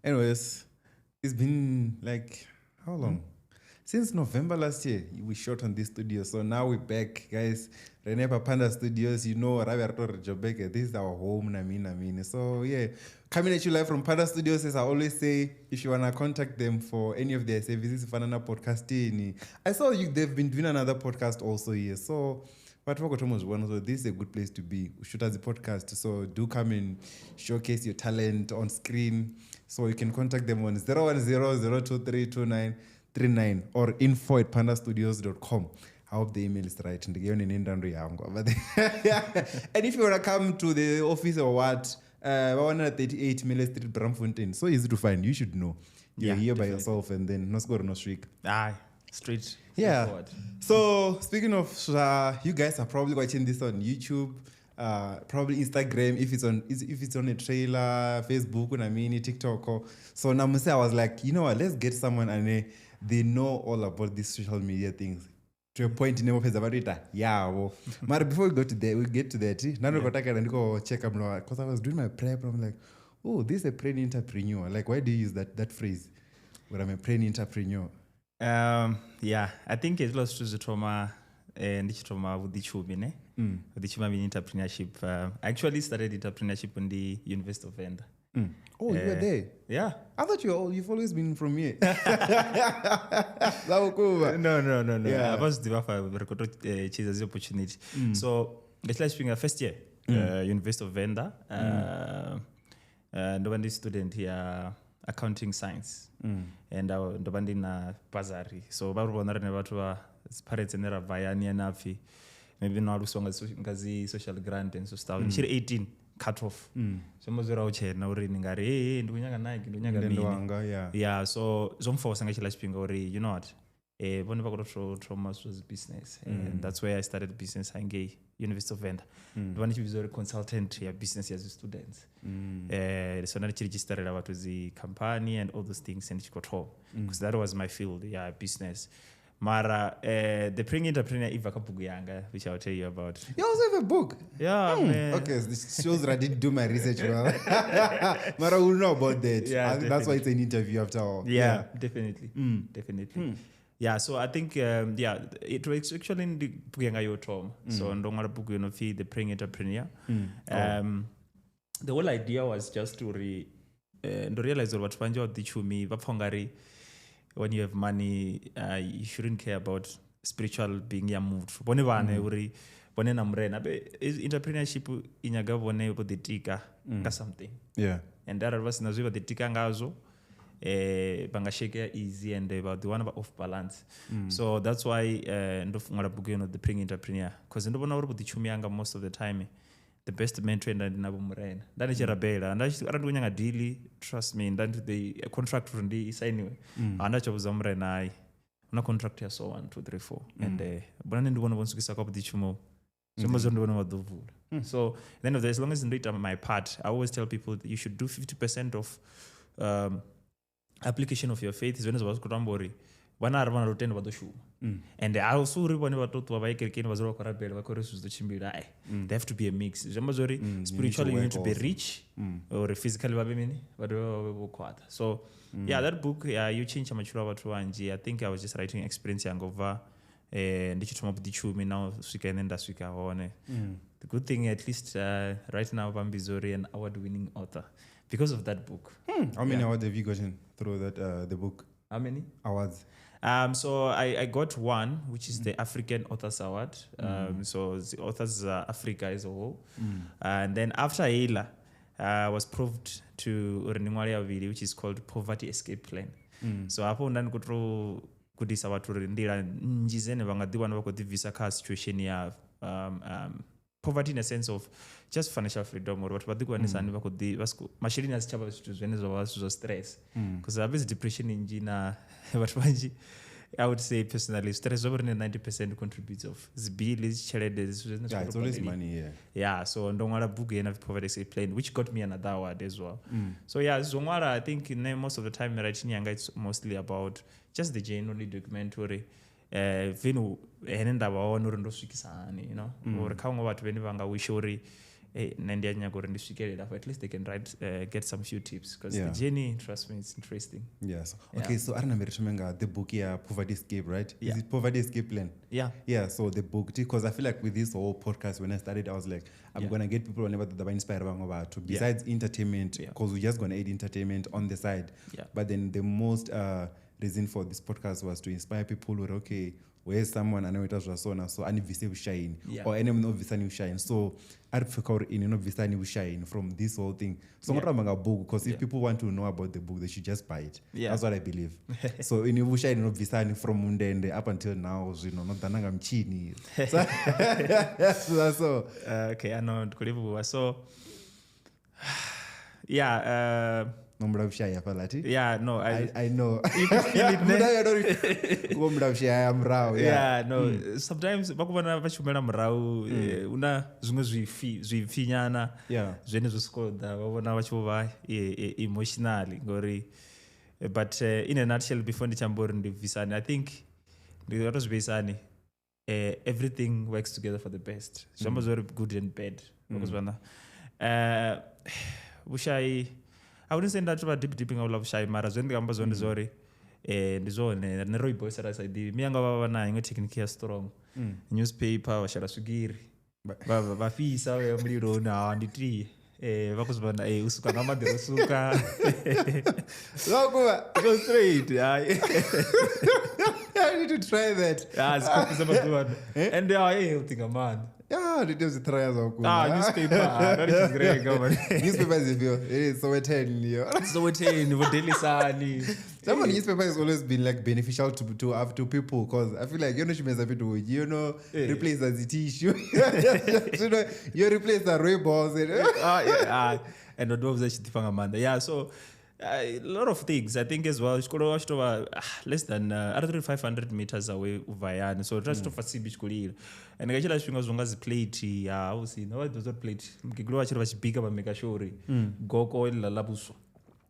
Anyways, it's been like, how long? Since November last year, we shot on this studio. So now we're back, guys. Rene Panda Studios, you know, Jobeke. This is our home, Namin. So yeah, coming at you live from Panda Studios, as I always say, if you wanna contact them for any of their services, Fanana podcasting. I saw they've been doing another podcast also here. So but so this is a good place to be. Shoot as a podcast. So do come and showcase your talent on screen. So you can contact them on 010-0232939 or info@pandastudios.com. I hope the email is right. And if you want to come to the office or what, 138 Miller Street, Bramfontein. So easy to find. You should know. You're here by yourself and then no score, no streak. Straight. Yeah. Forward. So speaking of, you guys are probably watching this on YouTube, probably Instagram if it's on a trailer, Facebook, TikTok. So Namuse, I was like, you know what? Let's get someone and they know all about these social media things. To a point in but before we get to that. Check up because I was doing my prep. I'm like, oh, this is a praying entrepreneur. Like, why do you use that phrase? But I'm a praying entrepreneur. I think it was to the trauma and trauma with the chubine. With the chuma in entrepreneurship. I actually started entrepreneurship in the University of VENda. Oh, you were there? Yeah. I thought you've always been from here. No. Yeah. I was the chase opportunity. So it's like being a first year, University of VENda. Nobody student here. Accounting science and ndobandi na bazari so varivona rine vatu parents enera vayani anafi maybe noaruswa ngazi social grant and so stuff ndichiri 18 cut off so mozera uchena uri ningari ndikunyanga nike yeah so zomforce ngachila chipinga uri you know what vone vakutotrauma was business and that's where I started business hange University of VENda ndova ndichivizori consultant ya business as students so ndarichiregisterera vatu zi company and all those things and chikotro because that was my field business mara the praying entrepreneur iva kabuku yanga which I'll tell you about. You also have a book? Yeah, man. Okay, so this shows that I didn't do my research well. Mara will know about that. Yeah, that's why it's an interview after all. Yeah. Definitely. Yeah, so I think it was actually in the book your Tom. So ndongara book the praying entrepreneur. The whole idea was just to realize what panja the chumi vapongari when you have money you shouldn't care about spiritual being moved. Bone vane uri bone namrena entrepreneurship inyaga bone bodetika ka something. Yeah. And that was nazo bodetika ngazo bangashake easy and about the one off balance. So that's why ndofungara book the praying entrepreneur because ndobona uri bodichumianga most of the time the best mentor and nabo murena ndanichirabela ndikunyanga deal trust me ndanti the contract ndi signiwe andachobuza murena ai una contract ya so 1 2 3 4 and bona ndibona bonsukisa kwa bodichumo somazo ndibona vadovula so then as long as I my part I always tell people that you should do 50% of application of your faith is when was kutambori vana ari vana rotenda vadoshuma and also uri vane vatotwa vaikerekeni vazora vakarabela vakoresu zitochimbira they have to be a mix zvamazori spiritually you need to be rich or physically vavemini vadovokwata so that book you change machiro avatu vanji I think I was just writing experience yangova ndichitoma butichumi now swika ine ndaswika one the good thing at least right now Bambizori an award winning author because of that book. How many awards have you gotten through that the book? How many awards? So I got one, which is the African Authors Award. So the authors Africa as a whole. And then after Ila, I was proved to Uriningwalia Vili, which is called Poverty Escape Plan. So hapo ndani kudisa watu ndira njizene vangadiwa na wakoti visa ka situation ya poverty in a sense of just financial freedom or what badiko anisani vakodi vasku mashirini asichapa vitu zvenezo vasu stress because I was depression injina watu vanji I would say personally stress over 90% contributes of the bill is chelede it's always money so ndongwara book ena poverty escape plan which got me another award as well so zongwara I think most of the time writing yanga it's mostly about just the genuinely documentary vinu henenda vaona uri ndosvikisani uri kaunga vatu vene vanga wish uri nendianyanya kuti ndisvikelela, at least they can get some few tips, because the journey, trust me, it's interesting. Yes. Okay, so Arnamerichumenga, the book here, Poverty Escape, right? Is it Poverty Escape Plan? Yeah, so the book, because I feel like with this whole podcast, when I started, I was like, I'm going to get people whenever they're inspired to besides entertainment, because we're just going to add entertainment on the side. But then the most reason for this podcast was to inspire people with, okay, where's someone I know it was so any visa shine or any no visa shine. So I prefer in no visa shine from this whole thing. So I'm not a book, because if people want to know about the book, they should just buy it. That's what I believe. So in you shine no visa from Mundende up until now, you know, not dananga mchini. So okay, I know. So no mravshaya palati. Yeah, no, I know. You can feel it. Go mravshaya mrao. Yeah, no. Sometimes bakubona vachumela mrao una zvimwe zvifinyana. Zvene zvoskoda vavona vachova emotionally ngori. But in a nutshell, before ndichambori ndibvisani, I think ndikatozvisani everything works together for the best. Zvamba zvori good and bad. Bakuzwana. Vushai, I wouldn't say that about deep out of shy mara zvendi kamba zonde zori ndizone neroi boys ara side mianga baba na ingo technique strong newspaper washara sugiri vafisa we mliro na nditi vakuzibana usuka ngamadero usuka lokuba go straight. I need to try that. It's cool. And they are think man. Yeah, it is try as well. Newspaper. That is great, government. Newspaper is so 10. So 10 for daily sali. Some newspaper has always been like beneficial to people, because I feel like she makes a bit with replace as the tissue. You replace the rainbows. And the doves actually found Amanda. Yeah, so a lot of things I think as well. Less than 500 meters away Uvayani, so just to facilitate Kulir. And I actually think as plate. I was in what does that plate? Giglo actually was bigger but make sure Goko la labuso.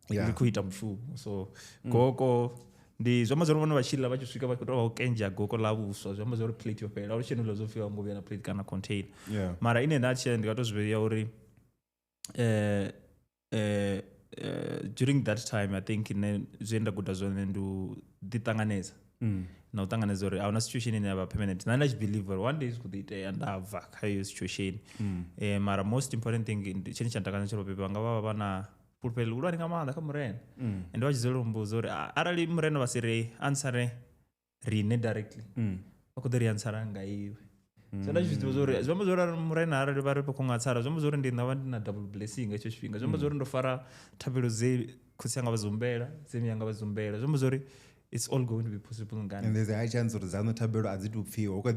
Kuita mfu. So Goko the Zomazoro Vachilla Vachika Bakuro Kenja Goko labuso. Zomazoro plate your pay. Our channel of your movie and a plate can contain. Mara in a nutshell, and got us very during that time, I think in Zenda Gudazon and do Ditanganeza. Now Tanganezori, our situation in our permanent. And I believe one day could it and have a high situation. Mara most important thing in the change and Tanganezoro people Angavana Purpel running a man, come rain. And watch Zolumbo Zori. Arali Mureno was a answer Rene directly. Okudari ansaranga. So that's just Zomazora Murena, Ribakonga Sara, Zomazor and the double blessing, a church finger, Zomazor and the Fara, Tabuze, Kusanga Zumbera, Semianga Zumbera, Zomazori. It's all going to be possible in Ghana. And there's a high chance of the Zano Tabero as it would feel. Okay,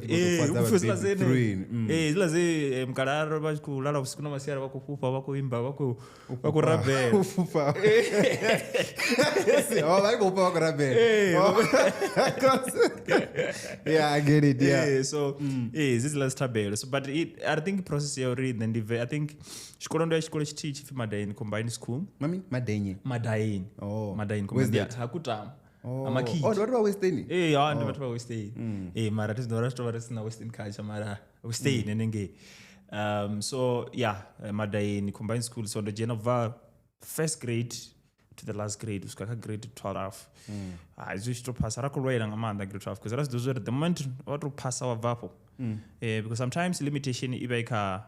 Mkararo, Lala of Skuna Masera, Wakupa, Wakuimba, Waku Rabe. Oh, I go for Rabe. Yeah, I get it. Yeah. So, this is last Tabero. But I think process you read and I think Shkoronda School teach if Madain combined school. Madain. Oh, Madain. Where's that? Hakutam. I'm a kid. Oh, what about Western? Yeah, and what about Western? Mara is the rest of us in the Western culture. Mara Western and Nenge. So, yeah, Madain in combined school. So, the Genova first grade to the last grade was grade 12. I used to pass a way and a man grade 12 because those are the moment or to pass our vapo. Because sometimes limitation Ibeka.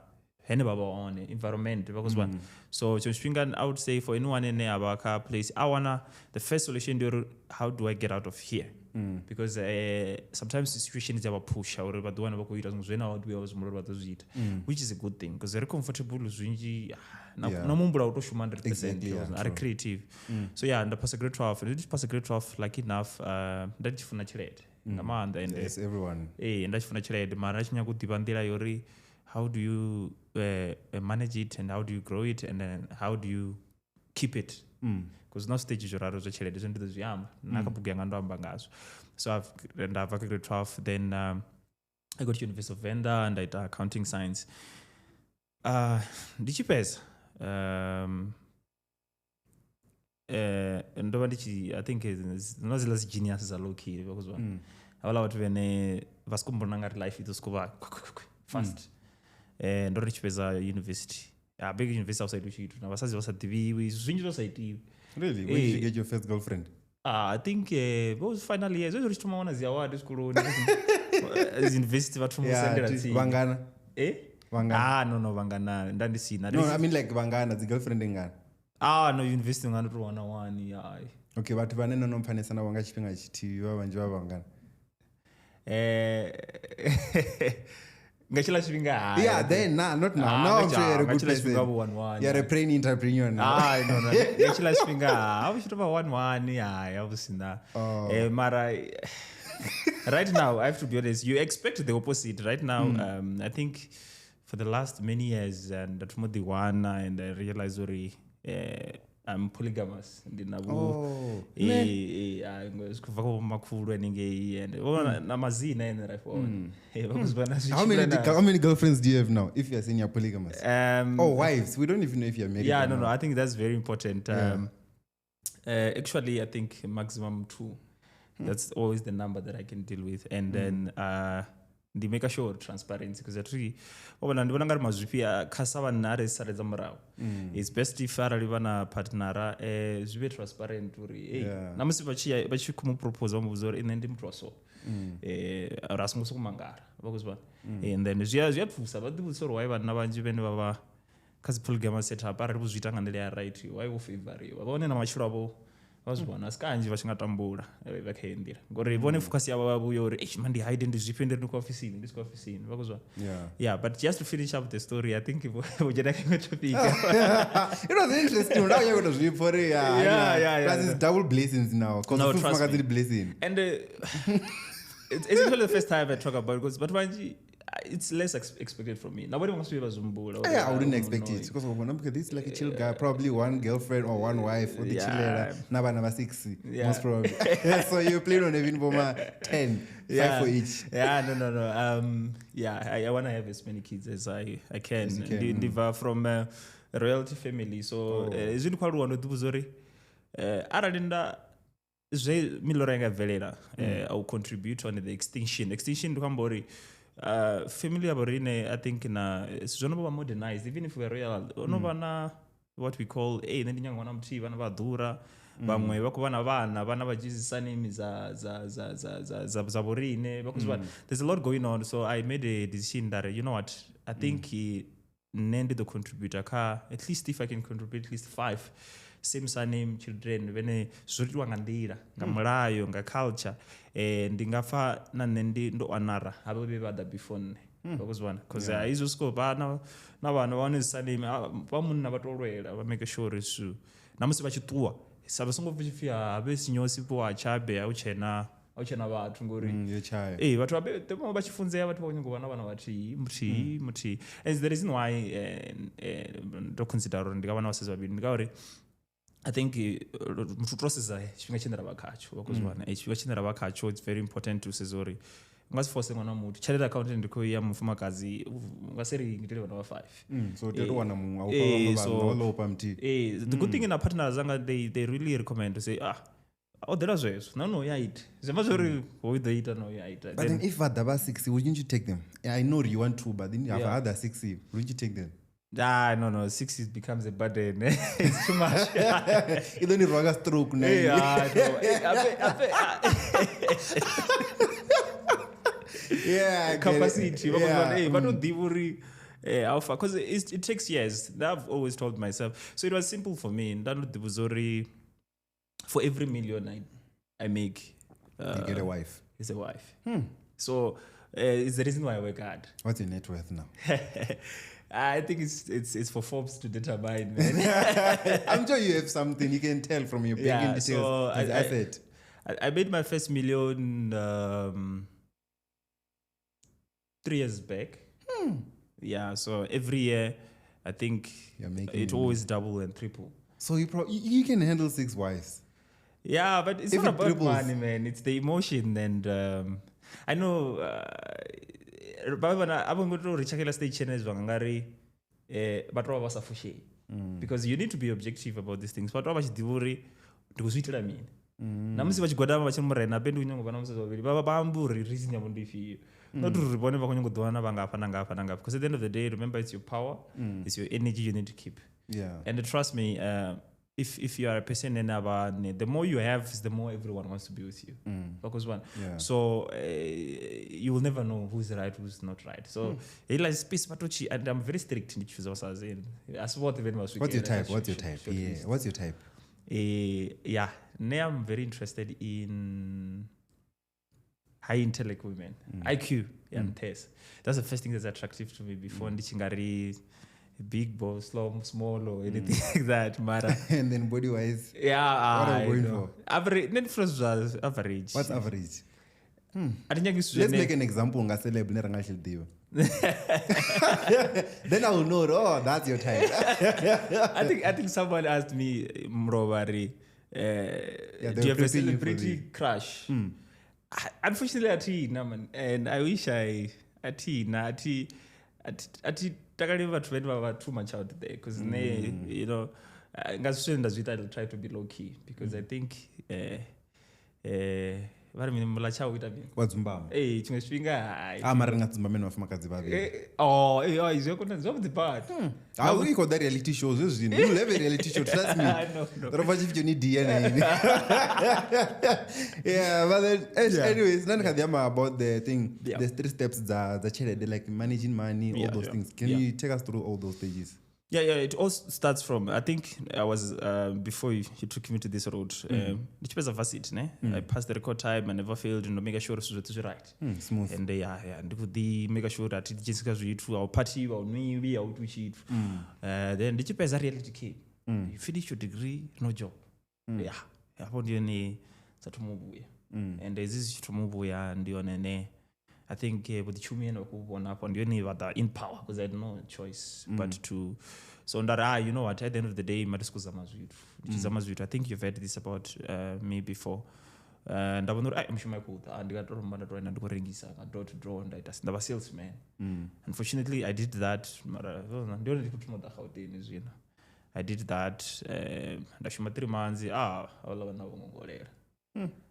On environment because one. So I would say for anyone in our car place, the first solution how do I get out of here? Because sometimes the situation is about push or about the one about which is a good thing because they're comfortable with no mumbra auto 100% are creative. So yeah, and the pass a grade 12, and pass a grade 12 like enough that's for natural and yes, everyone. And that's for natural management good bandira yori. How do you manage it and how do you grow it and then how do you keep it? Because no stage is raro zochele isn't the yam nakabuga ndo ambangazo. So I've grade 12 then I got to University of VENda and I did accounting science. Dichipes and I think no less geniuses are low key because one all out when vaskumbonanga life it was fast. Ndorichipeza university big university outside uchitu na vasadzi vasadiviwi zvinji vasaitiwi. Really? When did you get your first girlfriend? I think it was final year. Zvezvo richitomaona ziaward school university vatomusendera tsini. Vangana? Vangana? No, vangana ndandisina. No, I mean like vangana, the girlfriend ingana. No, university nganotowana one, yeah. Okay, but vanena nomfanisana wanga chipinga chitiwa vanjiva vangana. Yeah, then not now. Now I'm sure you're a good person. You're a praying entrepreneur now. No. Ngachila chipinga. I should have 1-1. Yeah, obviously na. Mara. Right now, I have to be honest. You expect the opposite. Right now, I think for the last many years, and that's more the one, and I realized already. I'm polygamous. Man. How many girlfriends do you have now? If you're saying you're polygamous, wives. We don't even know if you're married. Yeah, no. I think that's very important. Actually, I think maximum 2. That's always the number that I can deal with, and then they make sure transparency because actually it's best if a partner is very transparent namusi propose and then and then because polygamy setup right why favor vazvibona asi kanji vachingatambura vakaendera ngori vone focus yavo vavuya uri mandihaide ndizvipe ndiri kuofisini vakuzva but just to finish up the story I think uchada kingotopika it was interesting now you're going to sleep for plus it's double blessings now because trust me blessing and it's actually the first time I talk about it but manji it's less expected from me. Nobody wants to be a zumbula. I wouldn't expect it because this is like a chill guy, probably one girlfriend or one wife or the chiller. Number 6, most probably. So you play on even for 10, 5 for each. No. I want to have as many kids as I can. Ndiva from a royalty family, so is it called one of the Aralinda. Milora Velera, I will contribute on the extinction. Extinction to Kambori. Family aborine I think na zonoba modernized even if we're real onova what we call nendinyangwana mti vana vadhura vamwe vakovana vana vajizisa name za borine because there's a lot going on so I made a decision that you know what I think nende the contributor at least if I can contribute at least 5 same surname children vene zvoitwa ngandira ngamulayo ngaculture ndingafa nanendi ndo anara avo vevada before vakuzwana because izoscope navanhu vaone surname vamunhu navatolwela vamake sure isu namusi vachituwa savasongopfachifia have sinyosi poachabe auchena vathu ngori vathu vamo vachifunzeya vathu vakunyangova vana vati muti and the reason why ndoconsidera uri ndikavana vasezi vaviri ndikauri I think mututrosesa chipinga chendarava kacho vakuzwana chipinga chendarava kacho it's very important to sezori ungasifose mwana muti chartered accountant ndikoiya mufumakadzi ungaseri ngitele vana va5 so towana munhu aupa mti the good thing in our partners anga they really recommend to say odera zwezvo no yaita zvema zvori woidoita no yaita but then if vada va 6 wouldn't you take them I know you want 2 but then you have other 6 wouldn't you take them no 6 it becomes a burden it's too much you don't need a stroke now capacity but not divuri alpha because it takes years that I've always told myself so it was simple for me for every million I make you get a wife it's a wife so it's the reason why I work hard. What's your net worth now? I think it's for Forbes to determine, man. I'm sure you have something you can tell from your banking details. So asset. I made my first million 3 years back. Yeah, so every year I think it always double and triple. So you can handle 6 wives. Yeah, but it's not about money, man. It's the emotion and I know. Richakela stage channels vangangari batwa vasafushe because you need to be objective about these things batwa vachidivuri ndikuzviitira mini namusi vachigwadama vachimurena pendi kunyongo vana musazi vaviri vava vamburi reason yavo ndifiyo not kuti ripone vakanyongodhivana vangapa nangapa because at the end of the day remember it's your power, it's your energy you need to keep. And trust me, if you are a person in the more you have is the more everyone wants to be with you. Because so you will never know who's right, who's not right. So space patochi, and I'm very strict in choosing what I say. What's your type? What's your type? Now I'm very interested in high intellect women, IQ and test. That's the first thing that's attractive to me before ndichingari big boss, small or anything like that. Mara. And then body wise, what are you going for? Average. Net first was average. What's average? Let's make an example. Then I will know. Oh, that's your type. I think someone asked me, Mrobari, do you have a celebrity crush? Unfortunately, and I wish I takaliva vatu vava too much out there because you know I'll try to be low key because I think wadzimba chimwe chifhinga mari ngadzimbamene vafumakadzi iko that reality shows zvezvinhu you have a reality show trust me ropa chifityo ni DNA but then anyways nandikadhiyama about the thing the 3 steps dzachelede like managing money all those things can you take us through all those stages? It all starts from, I think I was, before you took me to this road, ndichipeza varsity, I passed the record time, I never failed, make sure it's right. Smooth. And ndikuti make sure that tichinsika zviitwa, our party, our nwiwi, our tuchiitwa. Then ndichipeza reality came. You finish your degree, no job. Hapo ndiyo ni satumubuya. And this satumubuya ndiyo nene. I think with the chumi and one up on you in power because I had no choice but to so that you know what at the end of the day I think you've heard this about me before and I'm sure my quote and got door to draw and I was a salesman. Unfortunately I did that I did that ndashuma 3 months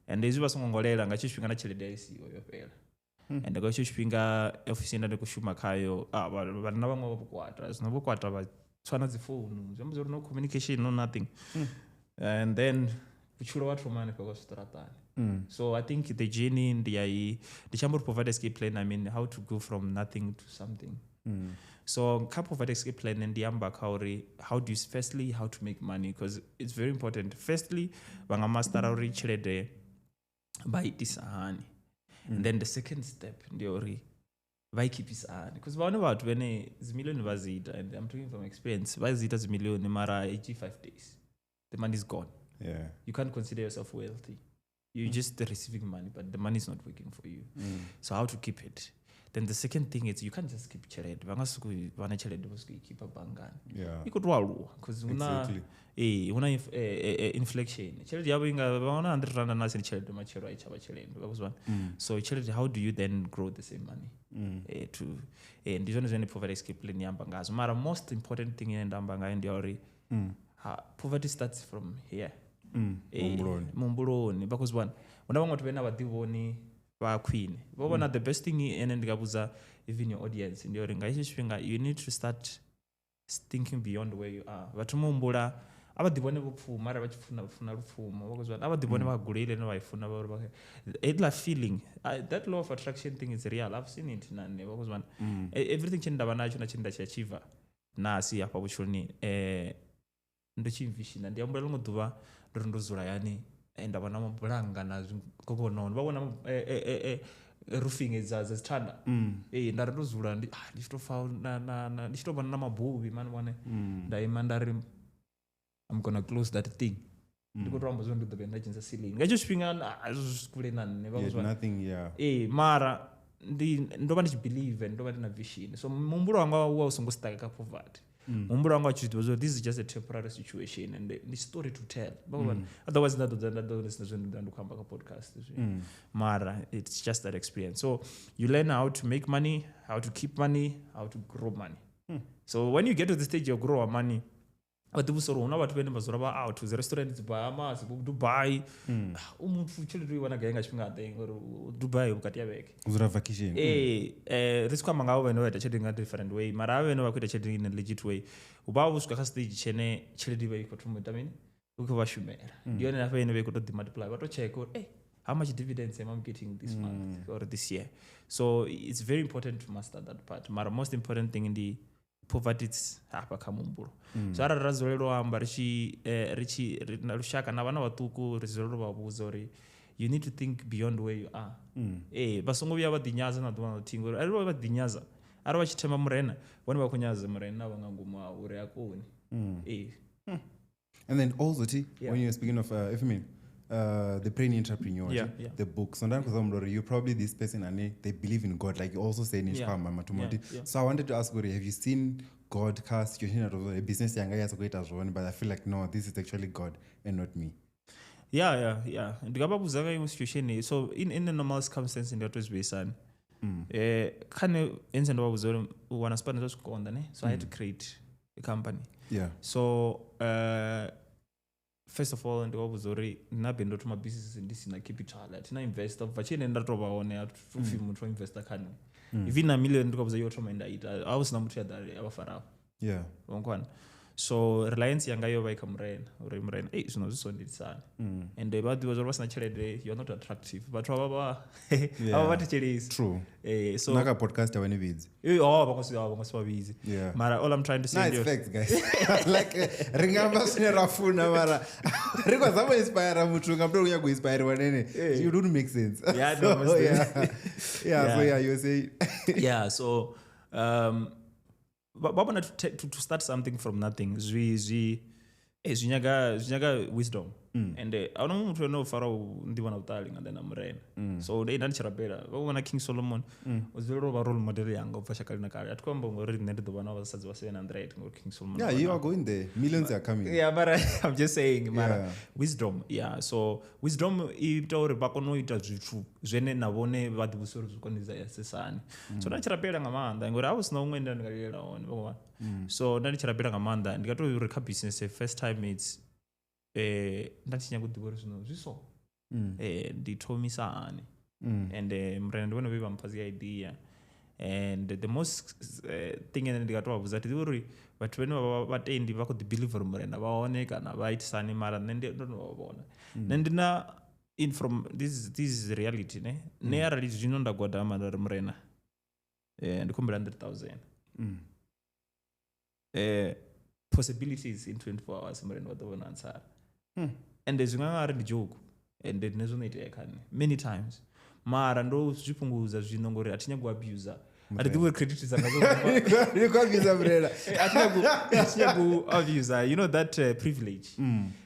and this was ngongolera ngachishwinga na chelede isiyo yopela and ngachishwinga office enda kushuma kayo vana vamwe vakukwata zvinovokwata vatswana dzifoni zvamuzori no communication no nothing and then kuchura watu romani pakasitoratani. So I think the journey ndichambori provide escape plan, I mean how to go from nothing to something. So couple of escape plan and how do you firstly how to make money because it's very important. Firstly vangamastara richrede vaitisahani and then the second step ndiori vaikipisahani because vaone vatu vene zimiliyoni vaziita and I'm talking from experience vaziita zimiliyoni mara 85 days the money is gone. You can't consider yourself wealthy. You're just receiving money but the money is not working for you. So how to keep it? Then the second thing is you can't just keep chelede. Vana chelede keep a bangani. Ikotwaluwa because una inflection. Chelede yabo inga vana R100 nasi chelede machero aichaba chelede. So chelede, how do you then grow the same money? Ndizo nizweni poverty escape plan yamba ngazo. Mara most important thing in ndambanga ndiori poverty starts from here. Mumbuloni because una vamwe vena vadivoni queen the best thing and ndikabuza even your audience ndiori ngaishishwinga you need to start thinking beyond where you are vatumumbula avadivone vupfuma mara vachifuna rupfuma vakozwana avadivone vagulile novaifuna ila feeling that law of attraction thing is real. I've seen it nane vakozwana everything chendava nacho nachindachiachieva nasi apa kuchoni ndochimvishina ndiyambula rimwe dhuva ndorindozura yani ndava namabhuranga nazvikokonono vavona roofing dzazitanda ndari ndozura ndichitobva namabhuvi manivane ndaima ndari I'm gonna close that thing ndikotorambozva ndodhobe ndachinza ceiling ngachosvingana kule nane mara ndova ndichibelieve ndova ndina vision so mumbulo wanga wa usongostaka kapoverty mumbura wanga wachiziva so this is just a temporary situation and the story to tell otherwise ndandokamba ka podcast mara it's just that experience. So you learn how to make money, how to keep money, how to grow money. So when you get to the stage you grow money vhaḓivhusa uri hu na vhathu vhane vha dzula vha out dzi restaurant dzi Bahamas Dubai muthu tshelede i wana gai nga tshifhinga ḓe ngori Dubai vhukati ya vhege dzula vacation ri tshi khou amba ngavho vhane vha ita tshelede nga different way mara havha vhane vha khou ita tshelede in a legit way hu vha vho swika kha stage tshene tshelede i vha i khou thoma ita mini u khou vha shumela ndi yone hafha ine vha i khou tou ḓi-multiply vha tou checka uri how much dividends am I getting this month or this year? So it's very important to master that part. But the most important thing in the poverty is hapa kha muhumbulo. So arali ra dzulelo amba ri na lushaka na vhana vhaṱuku ri dzulelo vha vhudza uri you need to think beyond where you are. Vha songo vhuya vha ḓinyaza na ḓuvha ḽithihi ngori arali vha ḓinyaza arali vha tshi thema murena vhone vha khou nyaza murena vha nga ngomu hawo uri a koni. And then also when you're speaking of the brain entrepreneur, the book. So you're probably this person and they believe in God, like you also say in So I wanted to ask you, have you seen God cast a business but I feel like no, this is actually God and not me. Yeah. Situation. So in the normal circumstance in the autos way son. So I had to create a company. Yeah. So first of all ndikabuzori nabhendo to my business ndisina capital atina investor vachine ndatovaone atufi muthu investor khani even a million ndikabuza yotoma ndaita ausina muthu yadari abafarawo ngokwana so reliance yanga yo vaika murena uri murena zvino zvisonditsana and vadiwa zvari vasina chelede you're not attractive but ava vatechelesi true so naka podcast awene vidzi vakasivavidzi mara all I'm trying to say nice facts guys like ringamba svine rafuna mara rikwazamo inspire muthu ngamto kunya kuinspire wanene you don't make sense so you say so babona to start something from nothing zvinyaga wisdom and auna muthu anofara ndivona utali and then amurena so ndandichirapera vaona King Solomon uzilorova role model yanga ubva shakali nakale atikwamba ngori nne ndidovana vasadzi va 700 ngori King Solomon you are going there millions are coming but I'm just saying wisdom so wisdom ita uri vakonoita zvithu zvene navone vadivhusa uri zvikoniza yasesani so ndandichirapera nga maanda ngori avusina umwe ndandingalilera one vakova so ndandichirapera nga maanda ndikatori kha business first time it's ndatinya kudiva uri zvino zviso nditomisa hani and murena ndivone veiva mupazi idea and the most thing ene ndikatovabvudza kuti uri vathu vene vatendi vakudibhiliva uri murena vaoneka na vaitisani mara ndonovavona nendina in from this is reality nearali zvino ndagwadama ndari murena ndikumbira 100,000 possibilities in 24 hours murena vatovona ansara and zvinganga ari ndijoke and nezvonoitika kani many times mara ndo zvipungudza zvino ngori atinya kuabusa atidiwe credit dzanga murena atinya kuabusa you know that privilege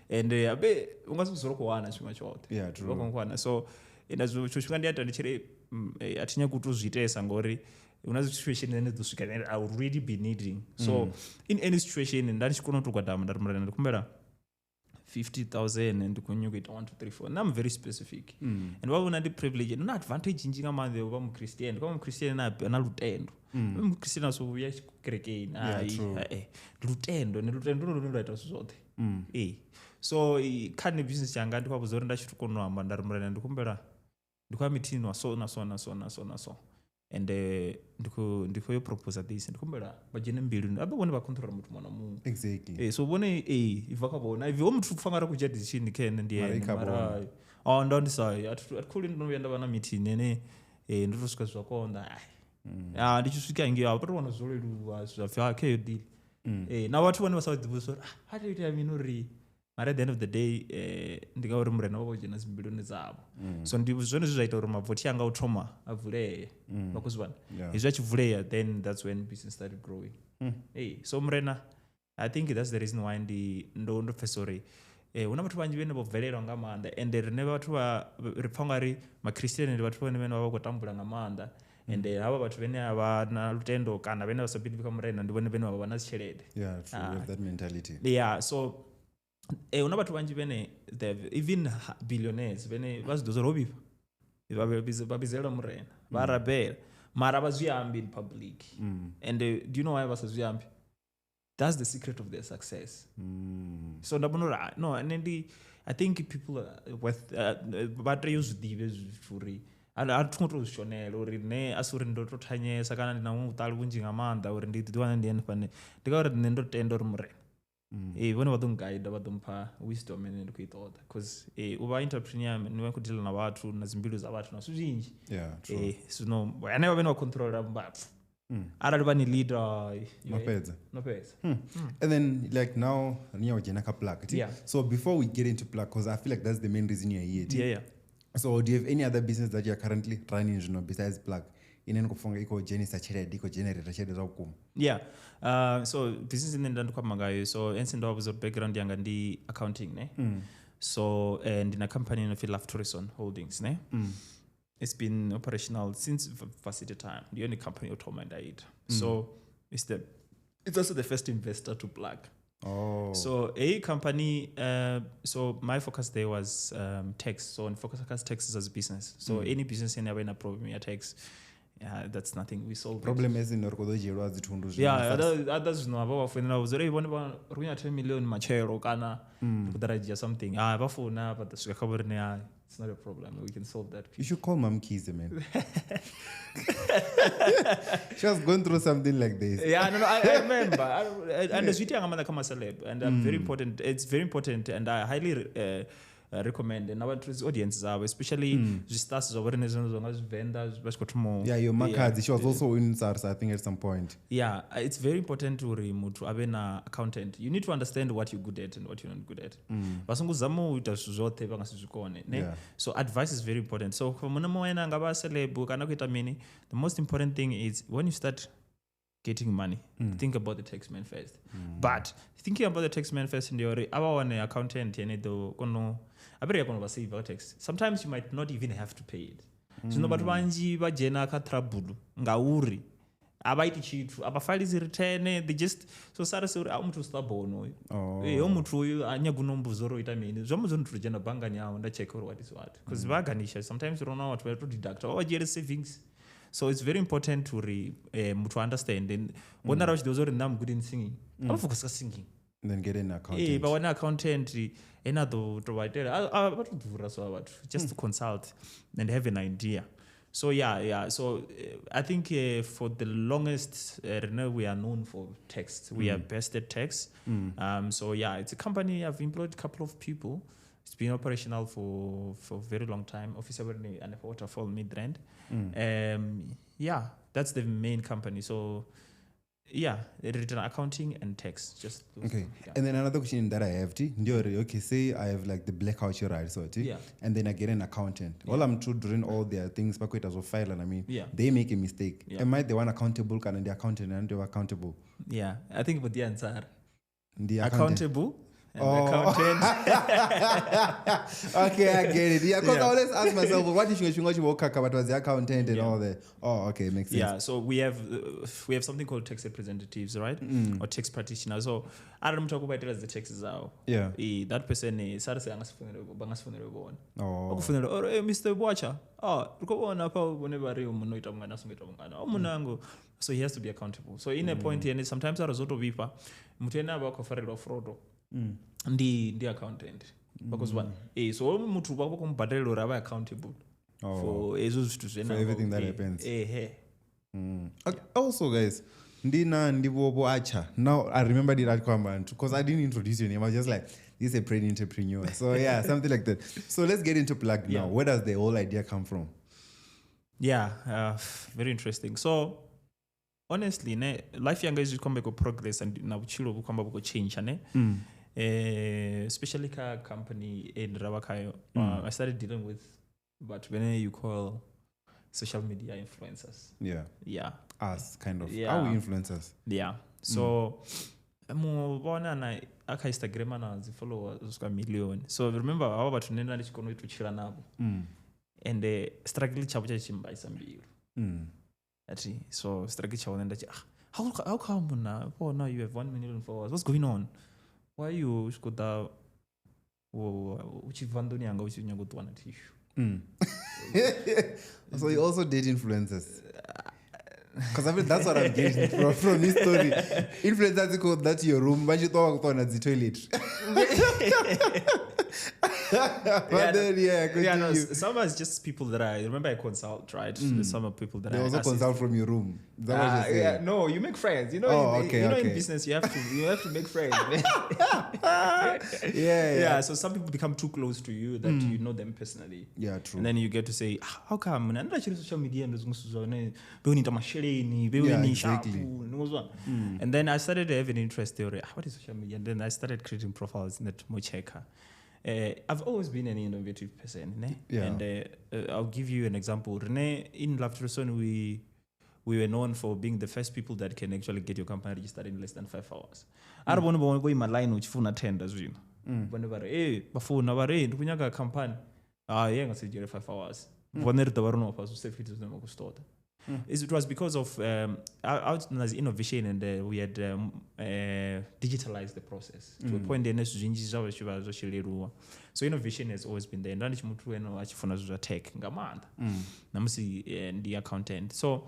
and abe ungazozora kuwana chimwe chote vakongwana so ndazvosvika ndiata ndichiri atinya kutozviitesa ngori una situation ene dzosvika I would really be needing so in any situation ndandichikona kutogwadama ndari murena ndikumbera 50,000 and kunyukuita 1 2 3 4 and I'm very specific and vaona ndi privilege no advantage njinga manje uva muChristian kama muChristian na lutendo muChristian so uya kukerekeni lutendo ndoita zvozvote so kani business yanga ndikabuzori ndachitokonohamba ndari murena ndikumbera ndikwamitini so and ndikoyo propose this ndikumbera vajene mbili abe vone vacontrol muthu mwana munhu exactly so vone ivakavona ivo muthu kufanira kuja decision kene ndiye mara ndandisai atkuli ndinoenda vana meeting ene ndotosvika zvakonda ndichisvika inge apatowana zvoleluwa zvafake deal na vatu vane vasadzivusa hatoita minori mara at the end of the day ndikauri murena vavojena zimbilioni dzavo so zvone zvaita uri mavhoti anga utoma avhuleya vakuzivana izvi achivhuleya then that's when business started growing so murena I think that's the reason why ndopfesa uri una vatu vanji vene vobvelera nga maanda and rine vatu ripfanga ri maChristian ndi vatu vene vakotambula nga maanda and hava vatu vene havana lutendo kana vene vasabhilivika murena ndivone vene vava vana zichelede that mentality so una vatu vanji vene even billionaires vene vazidozora oviva vabizela murena varabela mara vazviyambi in public and do you know why vasazviyambi that's the secret of their success. So no, and then I think people are with but use the free. And I don't know shonel or ne asuri ndo to thanyesa kana ndina mutali kunji ngamanda or ndi diwana ndi enfane ndikaura ndo tendo rumre vone vatonguide vatompa wisdom and kuitota because uva entrepreneur niwe kudila na vathu na zimbilu za vathu na swizvinji zvino vane vavene vacontrola mbapfu arali vane leader nopedza and then like now niyaujena ka Pluc so before we get into Pluc because I feel like that's the main reason you're here so do you have any other business that you're currently running besides Pluc ineni kufunga iko genisa chelede iko generate chelede zvakukuma so business ine ndandikwama ngayo so ensindo wabuza background yanga ndi accounting ne so ndina company inofi Love Tourism Holdings ne it's been operational since varsity time the only company otomandaita so it's also the first investor to Pluc. So a company so my focus there was tax so on focus taxes as a business so any business in a problem ya tax that's nothing we solve problem is in orkodojerwa zithundu others no abafuna uzore ibone runya 10 million machero kana kudarajia something bafuna but the cover it's not a problem we can solve that you should call Mom Keys man she was going through something like this I remember and the sweetie amanda kama celeb and very important it's very important and I highly recommend and our audience especially stars VENda your market she was also in SARS I think at some point it's very important to mutu ave na accountant you need to understand what you're good at and what you're not good at vasunguzama uita zvote vangasizvikone so advice is very important so for muna moena ngava celeb kana kuita mini the most important thing is when you start getting money think about the tax man first but thinking about the tax man first ndiori avawane accountant yenedo kono abereka kono vasave tax sometimes you might not even have to pay it zvino vatu vanji vajena katrouble ngauri avaiti chitu avafalisi return they just so sara seuri amutu stubborn oyo mutu uyu anyagunombuzoroita mini zvamuzonotujena bangani yavo ndacheka what is what because vaganisha sometimes you don't know what to deduct or savings. So it's very important to understand. And when I those are I'm good in singing, I'm focused on singing. And then get an accountant. But when accountant, another to just to consult and have an idea. So So I think for the longest, we are known for text. We are best at text. So it's a company. I've employed a couple of people. It's been operational for a very long time. Office and Waterfall Midrand. That's the main company. So written accounting and tax. Just okay. And then another question that I have okay, say I have like the blackout right so and then I get an accountant. All I'm doing all their things back as a file and I mean they make a mistake. Am I the one accountable and the accountant and they're accountable? I think with the answer. The accountable. Accountant. Okay, I get it. Because I always ask myself, what is what was the accountant and all that? Okay, makes sense. So we have something called tax representatives, right? Or tax practitioners. So I don't talk about it as the taxes out. That person is Mr. Vhuatsha. So he has to be accountable. So in a point, sometimes I resort of vipa, mutena about fraud. Ndi accountant because one so mutu wako kumbadalira rava accountable for everything that happens okay. Also guys Ndivhuwo Vhuatsha now I remember it because I didn't introduce your name I was just like this is a pretty entrepreneur so something like that so let's get into Pluc now where does the whole idea come from very interesting so honestly life yanga is come back progress and na uchilo kukamba buko change especially ka company in Ravakayo I started dealing with but when you call social media influencers us kind of how we influencers so mubona na aka Instagram na followers kwa million so remember aba bathu nenda ndichikono ituchira nabo and struggle chabo chachimbaisa mbiro so struggle chabo nenda how come now you have 1 million followers what's going on why you skoda uchivandoni anga uchinyagotwa na tissue so you also date influencers Because I mean, that's what I'm getting from this story. Influencers called that your room, but you thought at the toilet. But then, no, some are just people that I remember I consult, right? Some are people that they I also assist. consult from your room. Is that what you're saying? Yeah, no, you make friends. You know, in business, you have to make friends. yeah. So some people become too close to you that you know them personally. Yeah, true. And then you get to say, how come? And I social media exactly. And then I started to have an interest there. What is social media? And then I started creating profiles in that Mocheka. I've always been an innovative person, and I'll give you an example. Rene, in Lafterson, we were known for being the first people that can actually get your company registered in less than 5 hours. I don't want to go in my line which phone tenders. Whenever, before never a company, I said 5 hours. Whenever the one of us said it start. It was because of out as innovation, and we had digitalized the process to a point that so innovation has always been there. And then tech and the accountant. So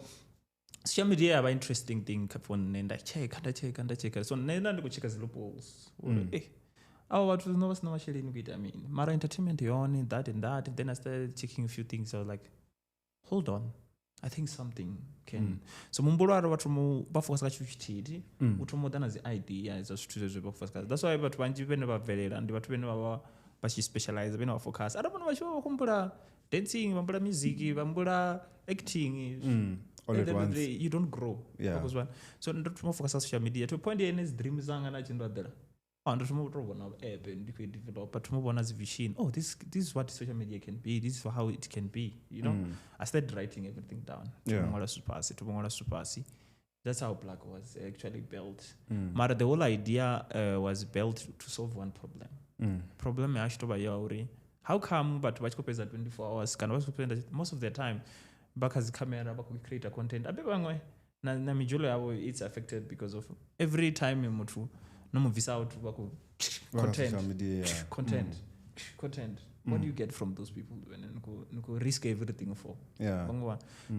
social media are interesting thing and I check. So then go check as loopholes. What was no I mean, Mara entertainment on that and that. And then I started checking a few things. I was like, hold on. I think something can. So mumbulwaro watu bafocus chititi utomo dana zi idea za studio zo bafocus. That's why but banji bene bavelela ndi batu bene baba bashi specialize bene ba focus. Arabona basho kumbula dancing, bambula music, bambula acting. All at once. You don't grow. Yeah. So ndo focus on social media. To point ene dreams zanga na chindwa dela. But vision. Oh, this is what social media can be. This is how it can be. You know, I started writing everything down. That's how Pluc was actually built. But the whole idea was built to solve one problem. Problem how come? But watch copies at 24 hours. Can watch copies most of the time. Back as camera, back we create a content. It's affected because of every time you move to. No visa out content. What do you get from those people and risk everything for?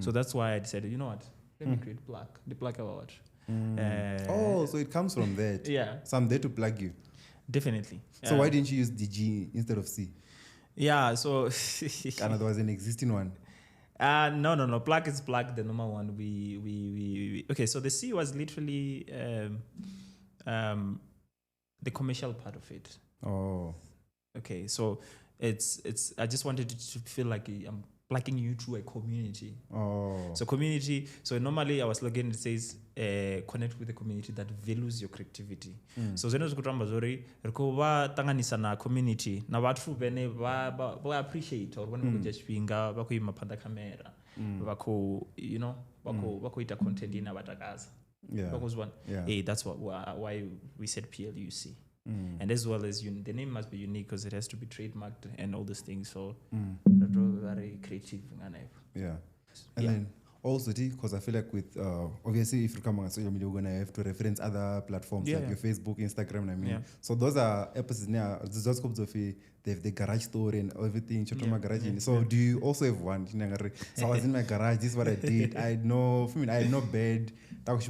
So that's why I decided, you know what, let me create Pluc. The Pluc about so it comes from that. So I'm there to plug you. Definitely. So why didn't you use the G instead of C? So and there was an existing one. No. Pluc is Pluc, the normal one. We okay. So the C was literally the commercial part of it. Okay. So it's. I just wanted to feel like I'm plugging you to a community. So community. So normally our slogan says connect with a community that values your creativity. So zeno zikutamba zori rikuva tanganisa na community na watu bene ba appreciate or when just pinga bako imapanda camera bako bako ita content ina batakaza. Because that's why we said PLUC. And as well as the name must be unique because it has to be trademarked and all those things. So very creative. And then also because I feel like with obviously if you come on social media you're gonna have to reference other platforms like your Facebook, Instagram, so those are episodes now. Those comes of they have the garage story and everything. Garage. So do you also have one? So I was in my garage, this is what I did. I had no bed, all those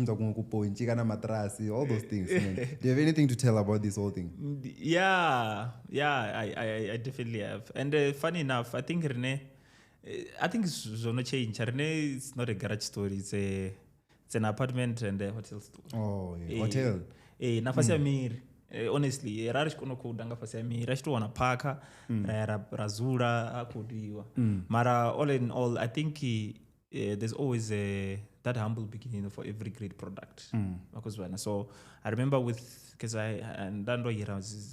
things. Do you have anything to tell about this whole thing? I definitely have. And funny enough, I think Rene, it's gonna change. Rene, it's not a garage story. It's an apartment and a hotel store. Hotel. Nafasi ya miri. Honestly, rarish kono kudanga nafasi ya miri. Rashtu wanapaka, razura, akudiwa. Mara all in all, I think there's always that humble beginning for every great product. So I remember because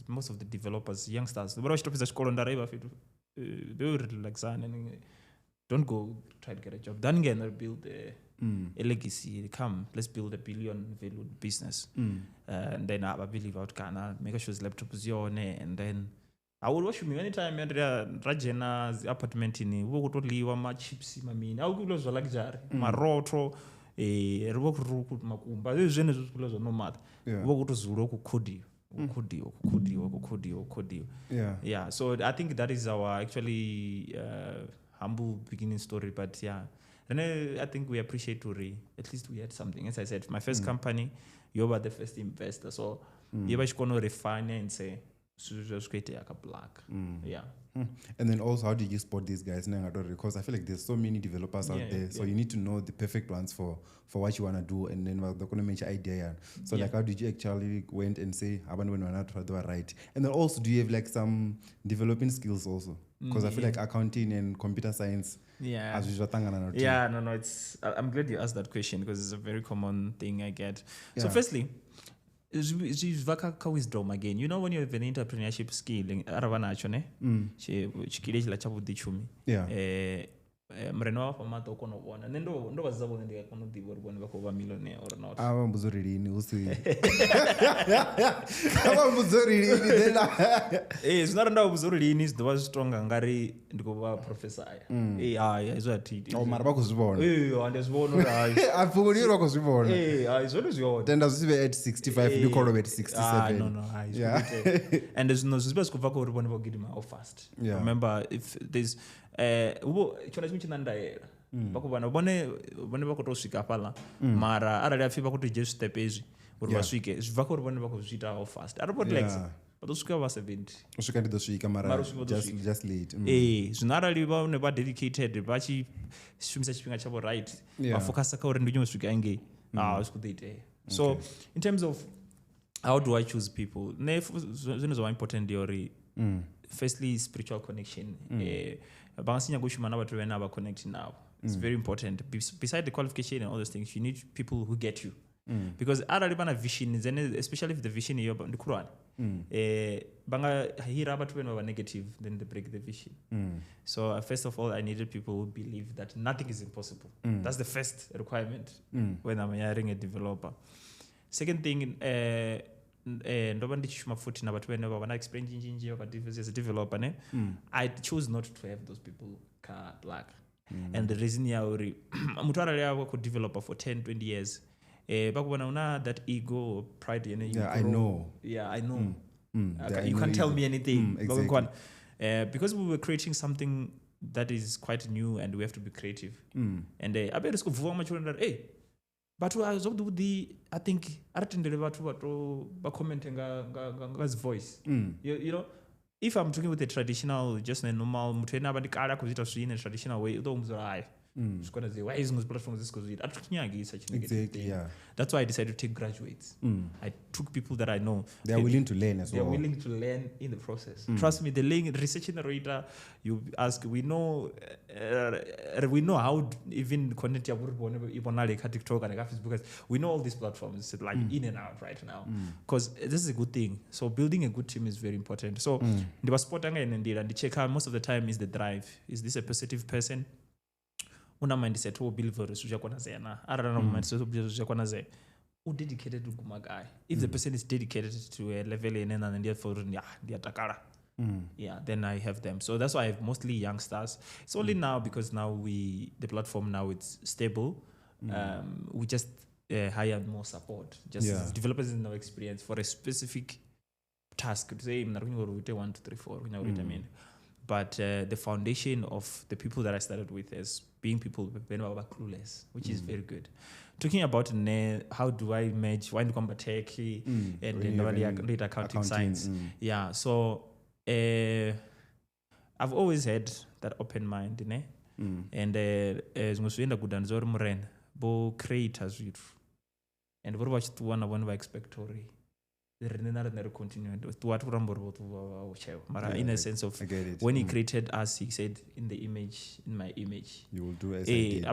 most of the developers, youngsters, they were like don't go try to get a job. Then again, build a legacy. Come, let's build a billion value business. And then I believe out Ghana, make sure his laptop is on, and then I would watch me anytime Rajena's apartment in Wogotoli, my chips, my mean, I would lose a luxury, my rotro, a rock makumba. There's no matter. Wogoto Zuroku Kudi. So I think that is our actually humble beginning story. But And I think we appreciate to at least we had something. As I said, my first company, you were the first investor. So you were going to refinance a Pluc. Yeah. And then also, how do you spot these guys? Because I feel like there's so many developers out there. So you need to know the perfect ones for what you want to do. And then they're going to make your idea. So like, how did you actually went and say, I want to right? And then also, do you have like some developing skills also? Because I feel like accounting and computer science. Yeah. No. I'm glad you asked that question because it's a very common thing I get. So firstly, wisdom again. You know, when you have an entrepreneurship skill, mreno wa pamata ukona kuona ndo vazizavo ndikakona kudhiva uri kuone vakova millionaire or not avambuzorilini usi avambuzorilini then zvinaranda vuzorilini zvidova zvitonga ngari ndikova professor aya izvo atiti mara vakuzvivona handizvivona apfukuriri vakuzvivona izvone zviona tenda zvisive at 65 ndikolove at 67 and zvino zvisiva zvikubva kwauri vone vakugidima how fast remember if there's chona chimwe chinandaera vakuvana vone vakutosvika pala mara arali apfi vakutoje zvistep ezvi uri vasvike zvibva kwauri vone vakuzviita how fast aripotlex vatosvika va70 usvika ndidosvika mara just late zvino arali vane vadedicated vachishumisa chipinga chavo right vafokasa kauri ndinyosvika inge zvikudeitea so in terms of how do I choose people zvinhu zvava important ndeyori firstly spiritual connection vakasinya kushuma navatu vene avaconnect navo it's very important beside the qualification and all those things you need people who get you because arali vana vision then especially if the vision iyo ndikurwani vangahira vatu vene vava negative then they break the vision so first of all I needed people who believe that nothing is impossible that's the first requirement when I'm hiring a developer. Second thing ndova ndichishuma futi navatu vene vavana experience njinji as a developer I choose not to have those people Pluc and the reason yauri mutu arali ava kudeveloper for 10-20 years vakuvana una that ego pride I know you can't tell me anything exactly. Because we were creating something that is quite new and we have to be creative and abere sikubvuva machiro that but I think aratendere vatu vacommente ngazi voice you know if I'm talking with a traditional just a normal mutu ena avandikala kuzviita zvinhu in a traditional way utomuzora hai zvikona ze why isn't platforms this goes atunyangisa exactly that's why I decided to take graduates I took people that I know they are willing to learn as well they're willing to learn in the process trust me the research in the reader you ask we know how even content ibonale ka TikTok and ka Facebook we know all these platforms like in and out right now because this is a good thing so building a good team is very important so ndivasupportanga ine ndira ndicheka most of the time is the drive is this a positive person una mindset wobelieve zvichakwana zena arana mindset zvichakwana ze udedicated kuguma guy if the person is dedicated to a level enena ndiyafor ndiyatakara then I have them so that's why I have mostly youngsters it's only now because now the platform now it's stable we just hire more support just developers in our experience for a specific task to say mna kunyora 1 2 3 4 kunyora mean but the foundation of the people that I started with is being people when we were clueless, which is very good. Talking about how do I merge why combat tech and then accounting science. Yeah, so I've always had that open mind, and as musuenda kudanzori muren bo creators with and what watch one by expectory. In a sense of when he created us he said in my image you will do as I did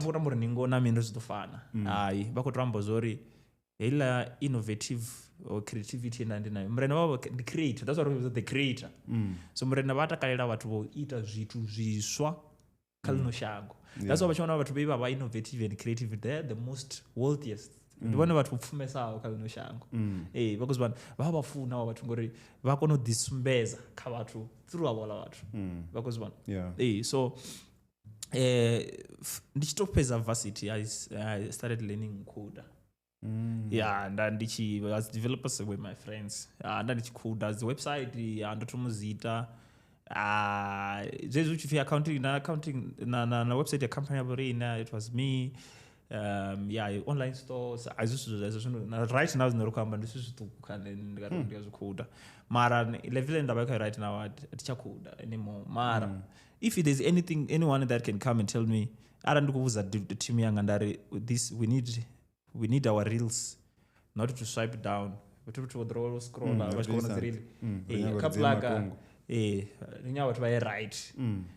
vakutambozori hela innovative or creativity nandinayo murena wavo the creator that's what it was the creator so murena vatakalera vatu voita zvitu zviswa kalino shango that's why vachiona vatu veva innovative and creative they're the most wealthiest ndivone vathu kupfumesawo kalino shango because vanhu vava vafuna vathu ngori vakonodhisumbeza kha vathu through avola vathu because so ndichitopedza varsity I started learning coder as developers with my friends ndandichikoda the website ndotomuzita There's which if accounting na website ya company aborina, it was me. Online stores. I used to do right now. This is to code. Mara level and right now at Chakuda anymore. Mara, if there's anyone that can come and tell me, I don't know the team young and this we need our reels, not to swipe down, but to scroll. A couple like right,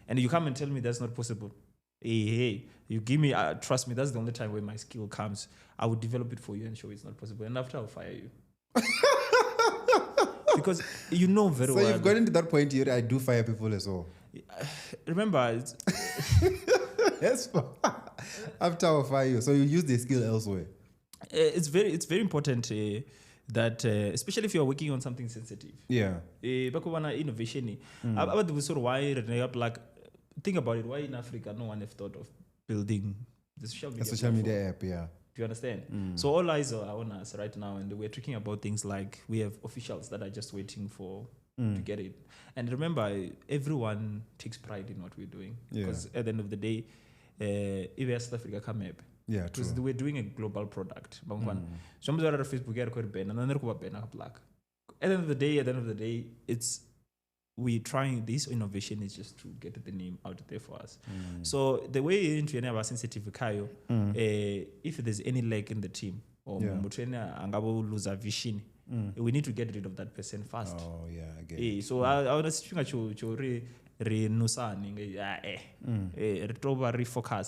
and you come and tell me that's not possible. Hey, you give me, trust me, that's the only time where my skill comes. I will develop it for you and show it's not possible. And after, I'll fire you. Because you know very well. So you've gotten to that point here, I do fire people as well. Remember, yes, after I'll fire you. So you use the skill elsewhere. It's very important that, especially if you're working on something sensitive. Yeah. Innovation. About the sort of why think about it. Why in Africa no one have thought of building the social media app? Yeah. Do you understand? So all eyes are on us right now, and we're talking about things like we have officials that are just waiting for to get it. And remember, everyone takes pride in what we're doing because at the end of the day, if South Africa come up, because we're doing a global product. So I'm Facebook and then Pluc. At the end of the day, it's we trying this innovation is just to get the name out there for us. So the way into any sensitive Kayo, if there's any lag in the team or angabo lose a vision, we need to get rid of that person fast. Oh yeah, I get it. So I was thinking to renusani refocus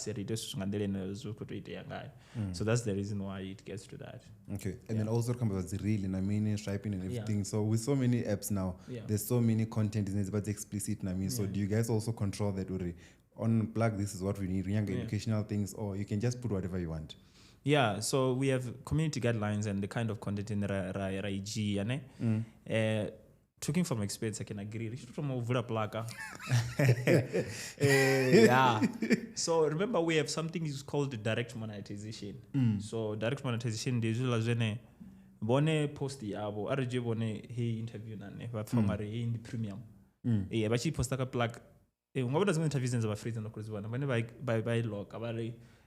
so that's the reason why it gets to that. Okay. And then also come about the reel and I mean striping and everything. So with so many apps now, there's so many content in it, but explicit and I mean. So do you guys also control that on Pluc this is what we need, young educational things, or you can just put whatever you want? Yeah, so we have community guidelines and the kind of content in the talking from experience, I can agree. From Pluc. Yeah. So remember, we have something is called direct monetization. So direct monetization, they usually bone post yabo, RJ bone he interview nane, but from in the premium. But she post like a Pluc. What does interviews in the free and local one? Whenever by law,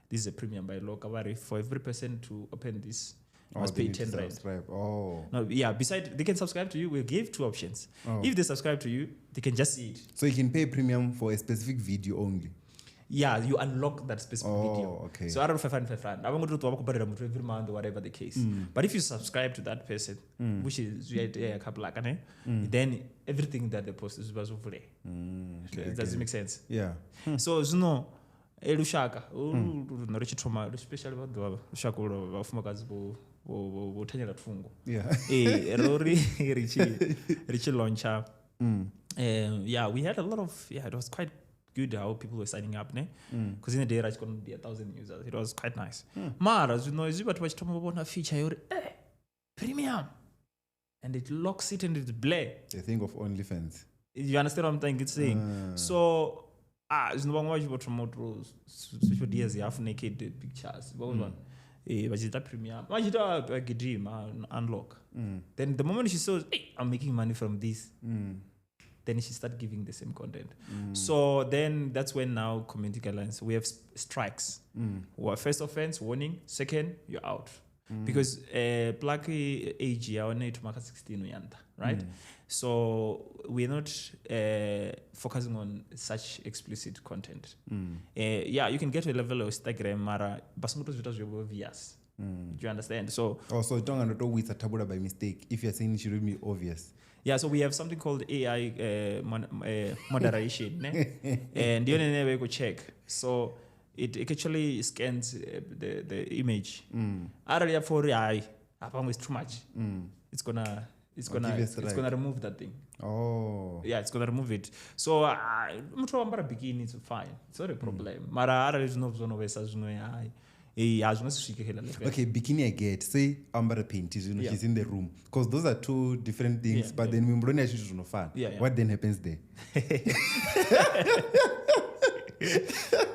this is a premium by law. For every person to open this. Must pay 10 rand. Oh. No, yeah. Besides, they can subscribe to you. We'll give two options. If they subscribe to you, they can just see it. So you can pay premium for a specific video only. Yeah, you unlock that specific video. Okay. So I don't know 500. I'm going to do every month or whatever the case. But if you subscribe to that person, which is a couple like then everything that they post is over there. Does it make sense? Yeah. So you know. Elushaka, especially Richie launcher. We had a lot of it was quite good how people were signing up, because in the day it's going to be 1,000 users. It was quite nice. Mara, you know, is it what about a feature premium, and it locks it and it's blare. They think of OnlyFans. You understand what I'm saying? So. Zinobangwa promote social ideas half naked pictures. What was one? But it's premium. Why dream unlock? Then the moment she says, "Hey, I'm making money from this," then she start giving the same content. So then that's when now community guidelines we have strikes. First offense warning. Second, you're out. Because Pluc age to mark 16 right? So we're not focusing on such explicit content. You can get to a level of Instagram, but some of it obvious. Do you understand? So also don't know with a tabula by mistake. If you're saying it should be obvious. Yeah, so we have something called AI moderation, and you never go check. So it actually scans the image. Area for AI, it's too much. It's gonna remove that thing. Oh. Yeah, it's gonna remove it. So bikini is fine. It's not a problem. Mara is no zone of okay, bikini I get. Say Ambara paint is she's in the room. Because those are two different things, but then Mimbroni is no fun. What then happens there?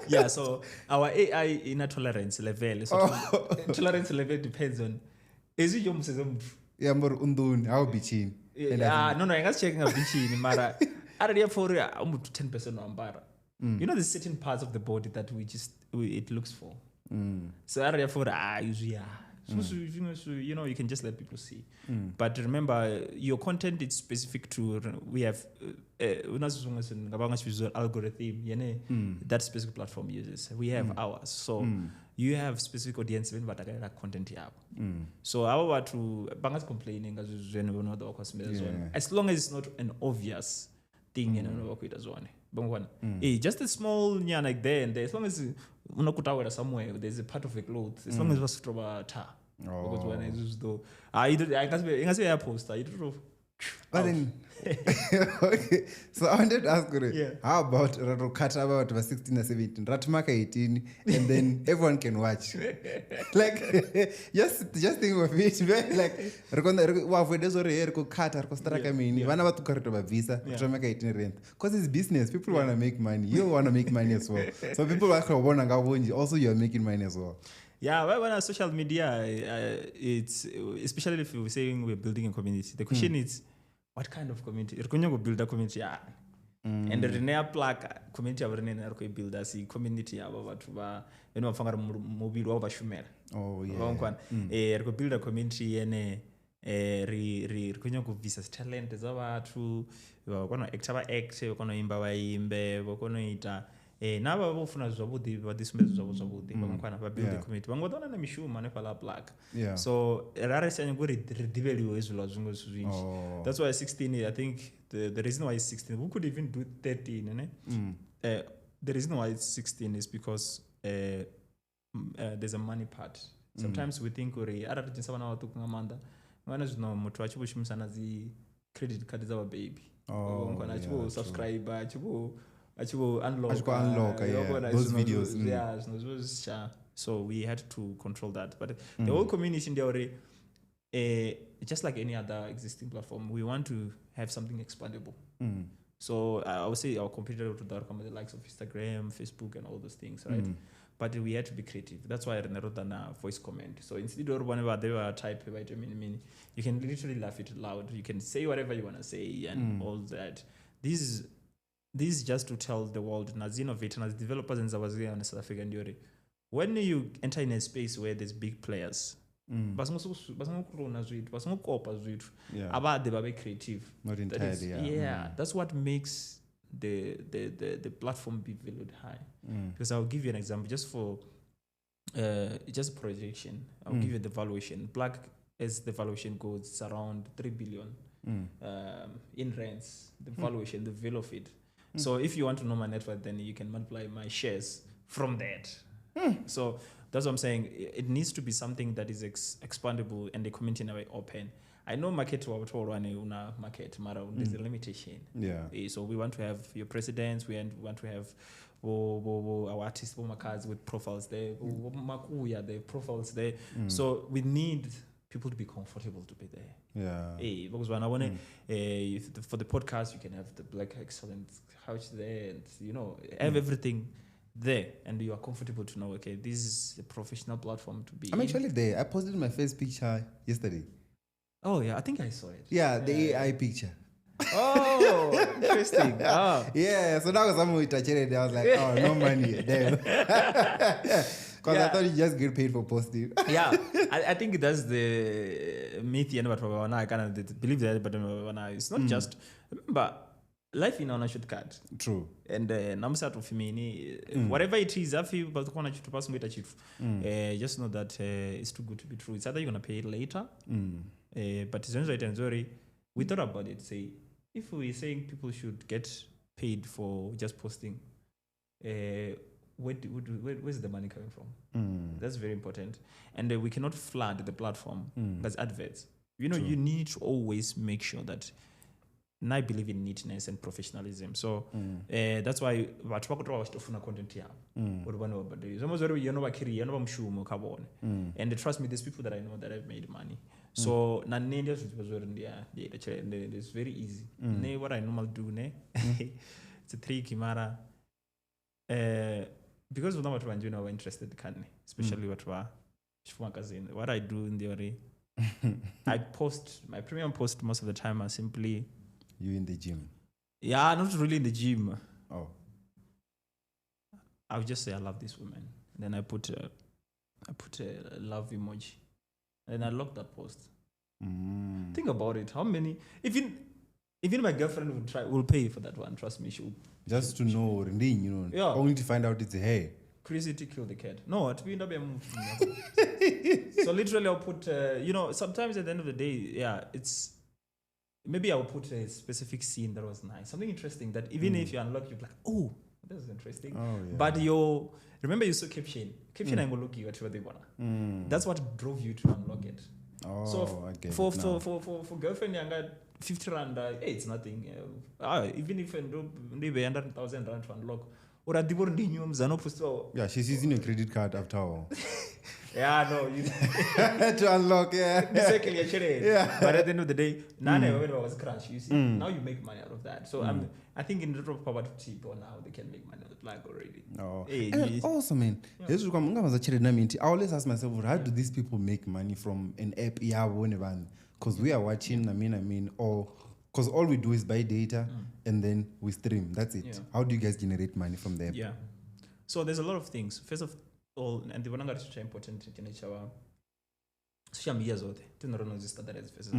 Yeah, so our AI in a tolerance level. So tolerance level depends on is it your yeah, more undun, how bitchin. No, I'm not checking a bitchin, Mara. already for 10% ambara. You know, there's certain parts of the body that it looks for. So already for usually you know, you can just let people see. But remember, your content is specific to, we have algorithm that specific platform uses. We have ours. So you have specific audience when but content yabo. So our to bangas complaining as as long as it's not an obvious thing as one. Just a small like there and there, as long as somewhere there's a part of a cloth, as long as was because when I use though I can say a poster, I don't know. But then, okay. So I wanted to ask you, how about Ratokata about 16 or 17, Ratmaka 18, and then everyone can watch? Like, just think of it, like, because it's business, people want to make money, you want to make money as well. So people also you're making money as well. Yeah, when on social media, it's especially if we're saying we're building a community. The question is, what kind of community? You're going to build a community, and the Renea Pluc community of Renea build as a community about you know, mobile over Shumer. Oh yeah. You're build a community and visa talent is over to we're going to act, we're going to imba, we're going to eat. Naba bafuna zwabudi badisumbe zwabudi bamkwana ba build the community bangodona na mishuma ne pala Pluc. So rare sanya go rediveliwe ezula zwingo zwinji. That's why 16, I think the reason why it's 16, we could even do 13, the reason why it's 16 is because there's a money part. Sometimes we think uri ara tinsa bana watu kungamanda ngana zvino muthu achibushimisa zi credit card za baby. Ngana achibu subscriber achibu unlock those videos. So we had to control that. But the whole community in the already, just like any other existing platform, we want to have something expandable. So I would say our competitor to the likes of Instagram, Facebook, and all those things, right? But we had to be creative. That's why I wrote a voice comment. So instead of whenever they were type, you can literally laugh it loud. You can say whatever you want to say and all that. This is just to tell the world, as innovators, as developers in South Africa and Europe, when you enter in a space where there's big players, about the creative. Not entirely, that's what makes the platform be valued high. Because I'll give you an example just for just projection. I'll give you the valuation. Pluc, as the valuation goes, it's around 3 billion in rents. The valuation, the value of it. So if you want to know my net worth, then you can multiply my shares from that. So that's what I'm saying. It needs to be something that is expandable and the community in a way open. I know market market, there's a limitation. So we want to have your presidents, we want to have our artists, with profiles there, the profiles there. So we need people to be comfortable to be there. Because when I want for the podcast, you can have the Black Excellent couch there, and you know, have everything there, and you are comfortable to know, okay, this is a professional platform to be. I'm actually there. I posted my first picture yesterday. Oh yeah, I think I saw it. Yeah, the AI picture. Oh, interesting. Yeah, so that was something we touched it. I was like, oh, no money. Damn. Because I thought you just get paid for posting. I think that's the myth. I kind of believe that, but it's not just. Remember, life in a shortcut. True. And whatever it is, just know that it's too good to be true. It's either you're gonna pay it later, but it's we thought about it. Say, if we're saying people should get paid for just posting, where's the money coming from? That's very important. And we cannot flood the platform as adverts. You know, you need to always make sure that. And I believe in neatness and professionalism. So that's why content here. And trust me, there's people that I know that have made money. So it's very easy. What I normally do, it's a tricky matter. Because we're interested, especially what I do in the I post my premium post most of the time are simply you in the gym. Yeah, not really in the gym. Oh. I would just say I love this woman. Then I put a love emoji. And I locked that post. Think about it. How many? Even my girlfriend will pay for that one. Trust me, she will. Just to know, Yeah. only to find out it's a hey. Curiosity killed the cat. No, to be in move. So literally, I'll put. Sometimes at the end of the day, yeah, it's. Maybe I'll put a specific scene that was nice, something interesting that even if you unlock, you're like, oh, this is interesting. Oh, yeah. But remember you saw caption. Caption I'm looking at what they want. That's what drove you to unlock it. Oh, so I get for it now. for girlfriend, I got 50 rand. Hey, it's nothing. Even if they pay 100,000 rand to unlock, or at the board Yeah, she's using your credit card after all. Yeah, no, you to unlock, yeah. Yeah. But at the end of the day, none of it was crash. You see, now you make money out of that. So I think in the drop power to people now they can make money on the Pluc already. Oh, Hey, and also, man, I always ask myself, how do these people make money from an app? Because we are watching, or because all we do is buy data and then we stream. That's it. Yeah. How do you guys generate money from the app? Yeah. So there's a lot of things. First of all, and the one that is important in our social media zote. To not know this standardized first.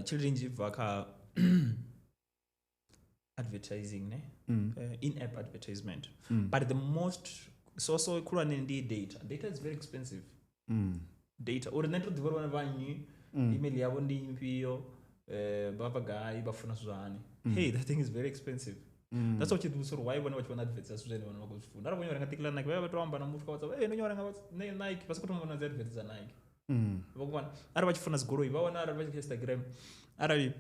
Children give advertising, in-app advertisement. But the most so indeed data. Data is very expensive. Data. Or the network one vanyi email yabo ndi impio baba guy bafuna suzani. Hey, that thing is very expensive. That's what you do. So why when you adverts as when one goes food. Not when you're particular like where to amba na move kwa sababu no you're Nike basi kutomo na adverts za Nike. Bakubana ara bachifuna zigoro iba wana ara bachi Instagram ara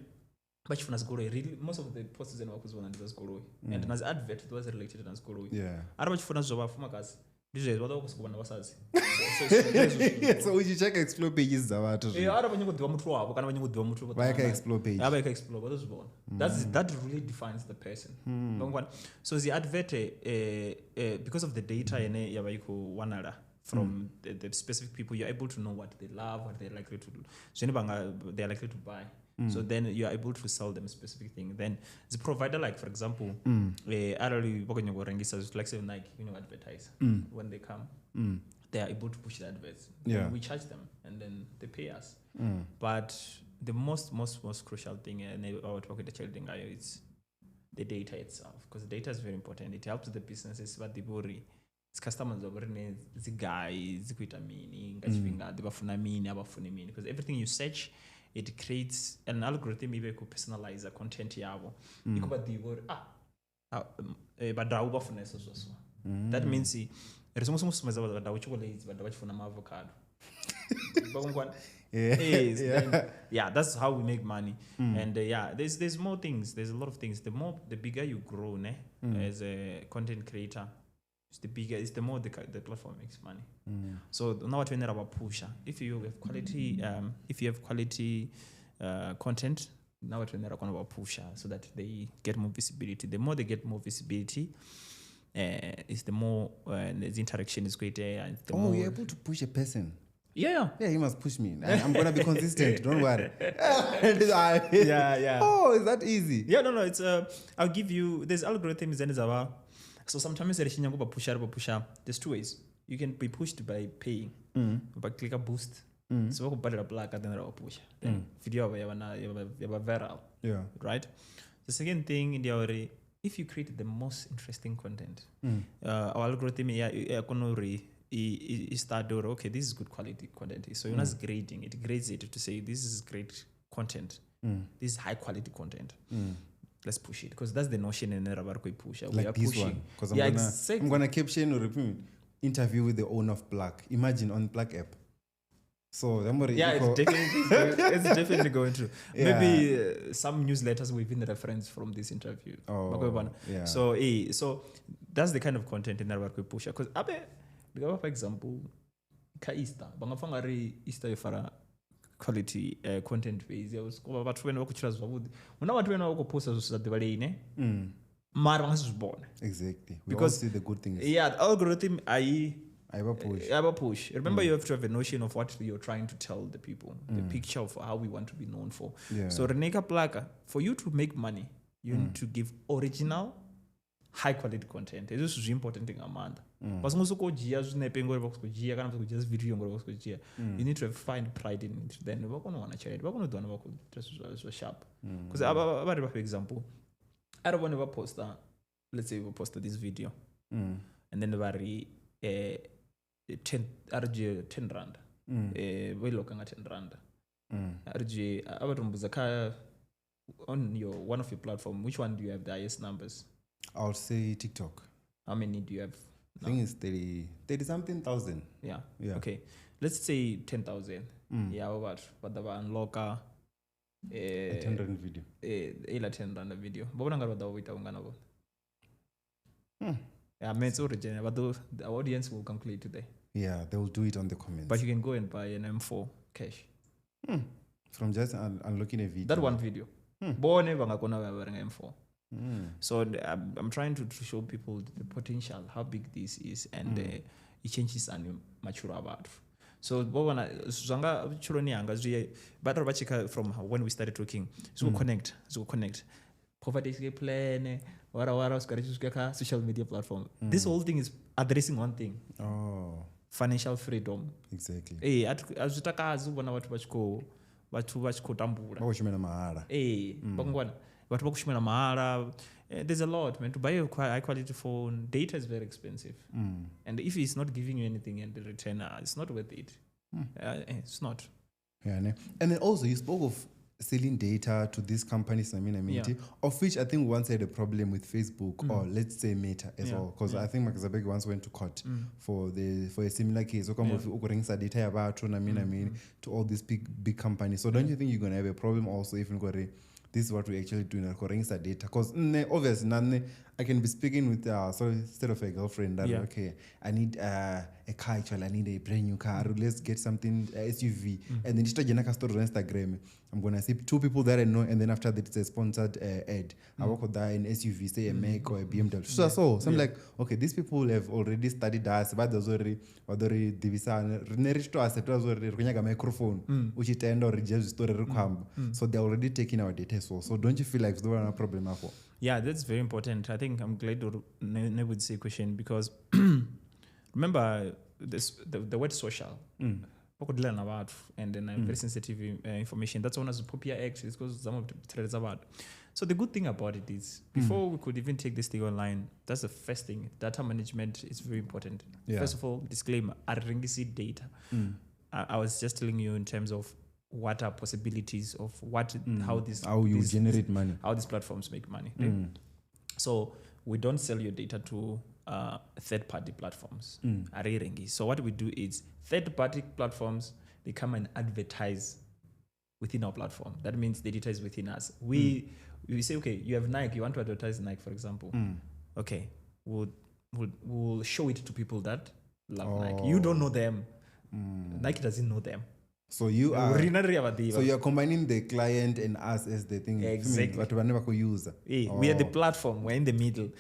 bachifuna zigoro really most of the posts and wakuzona ndizo zigoro and nas advert was related na zigoro. Yeah. Ara bachifuna zoba fuma kasi ndizwe wada ukusukubana basazi. So we should check explore pages za watu. Ara banyukudiwa muthu wabo kana banyukudiwa muthu wako. Like explore page. Yeah, like explore what is born. That really defines the person. So the advert because of the data yabayiko wanara from the specific people, you're able to know what they love, what they're likely to do. So they're likely to buy. So then you're able to sell them a specific thing. Then the provider, like for example, like say Nike, advertise when they come. They are able to push the adverts. Yeah. We charge them and then they pay us. But the most crucial thing, and I will talk with the child thing, is the data itself. Because the data is very important. It helps the businesses, but the bori. It's customers over the guys, because everything you search, it creates an algorithm even could personalize a content yabo. That means that's how we make money. And there's more things. There's a lot of things. The bigger you grow as a content creator, the more the platform makes money. So now what we need about pusher. If you have quality, content, now what we need about pusher so that they get more visibility. The more they get more visibility, is the more the interaction is greater. And the more you're able to push a person. Yeah, you must push me. I'm gonna be consistent. Don't worry. Yeah. Oh, is that easy? Yeah, no. It's I'll give you. There's algorithms and there's so sometimes there's two ways. You can be pushed by paying, by click a boost. So we can Pluc and then push. Then video viral. Yeah. Right. The second thing in the if you create the most interesting content, our algorithm is start door. Okay, this is good quality content. So you're not grading it. It grades it to say this is great content. This is high quality content. Let's push it because that's the notion in Rabarko push. Like we are this pushing. One. Because I'm gonna caption or interview with the owner of Pluc. Imagine on Pluc app. So it's definitely going to. Yeah. Maybe some newsletters will even reference from this interview. Yeah. So that's the kind of content in Rabarko push. Because for example, Easter, Easter yofara quality content base. Watu wena wakuchira zwabuthi. Una watu wena wakuposta zosati balene. Mara wangasizibona. Exactly. We all see the good things. Yeah, the algorithm I push. Remember, you have to have a notion of what you're trying to tell the people, the picture of how we want to be known for. Yeah. So Reneka Pluc, for you to make money, you need to give original high quality content. This is important in Amanda. But also go jia zvinepe ngori vakuzojia kana kuti just video ngori vakuzojia. You need to find pride in it. Then vakonowana charity. Vakonodwana vakuita so sharp. Because abari for example, I don't want to post let's say we post this video. And then vari 10 rand. We looking at 10 rand. RJ abatumbuza on one of your platform, which one do you have the highest numbers? I'll say TikTok. How many do you have? I think it's 30 something thousand. Yeah. Okay. Let's say 10,000. Yeah, but the unlock a 10 rand video. A 10 rand video. But what about the way to yeah, I mean, it's original, but the audience will calculate today. Yeah, they will do it on the comments. But you can go and buy an M4 cash. From just unlocking a video. That one video. Born never gonna wearing M4. So I'm trying to show people the potential, how big this is, and it changes and mature about. So from when we started talking, so connect. Poverty plan, social media platform. This whole thing is addressing one thing. Financial freedom. Exactly. There's a lot, man. To buy a high quality phone, data is very expensive. And if it's not giving you anything in the return, it's not worth it. It's not. Yeah, and then also you spoke of selling data to these companies, of which I think once had a problem with Facebook or let's say Meta as well, because I think Mark Zuckerberg once went to court for a similar case. So data to all these big companies. So don't you think you're gonna have a problem also if you go this is what we actually do in our data? Because obviously, I can be speaking with instead of a girlfriend that okay, I need a car. Actually, I need a brand new car. Let's get something SUV, and then just story on Instagram. I'm gonna see 2 people that I know, and then after that it's a sponsored ad. I work with that in SUV, say a Mac or a BMW. So I'm like, okay, these people have already studied us, but those already divisa reach to us a microphone, which it end or reject story. So they're already taking our data. So don't you feel like there's no problem at all? Yeah, that's very important. I think I'm glad you would say question because remember the word social. What could learn about and then very sensitive information. That's one of the popular acts because some of the threads about. So the good thing about it is before we could even take this thing online, that's the first thing. Data management is very important. Yeah. First of all, disclaimer: I didn't see data. I was just telling you in terms of what are possibilities of how generate money, how these platforms make money. Right? So we don't sell your data to third-party platforms. So what we do is third-party platforms, they come and advertise within our platform. That means the data is within us. We say, okay, you have Nike, you want to advertise Nike, for example. Okay, we'll show it to people that love Nike. You don't know them. Nike doesn't know them. So you are combining the client and us as the thing. Exactly. But we never could use. We are the platform. We're in the middle.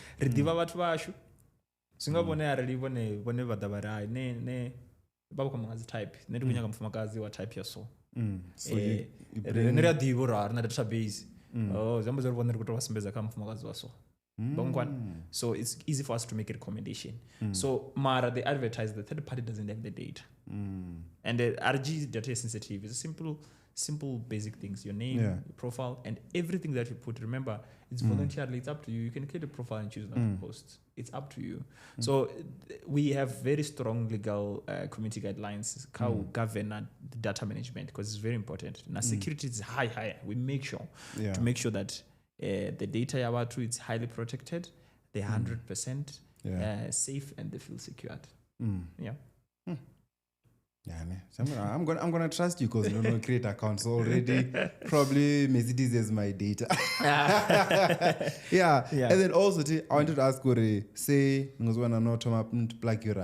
Type. Type your soul. So you database. So it's easy for us to make a recommendation. So Mara, they advertise, the third party doesn't have the data. And the RG data is sensitive. It's simple basic things, your name, your profile, and everything that you put. Remember, it's voluntarily, it's up to you. You can create a profile and choose not to post. It's up to you. So we have very strong legal community guidelines how govern the data management because it's very important. Now security is high. We make sure to make sure that the data about to it's highly protected, they're 100% safe, and they feel secured. Yeah, I'm gonna trust you because you don't create accounts already. Probably Mercedes is my data. Yeah. And then also I wanted to ask say Pluc your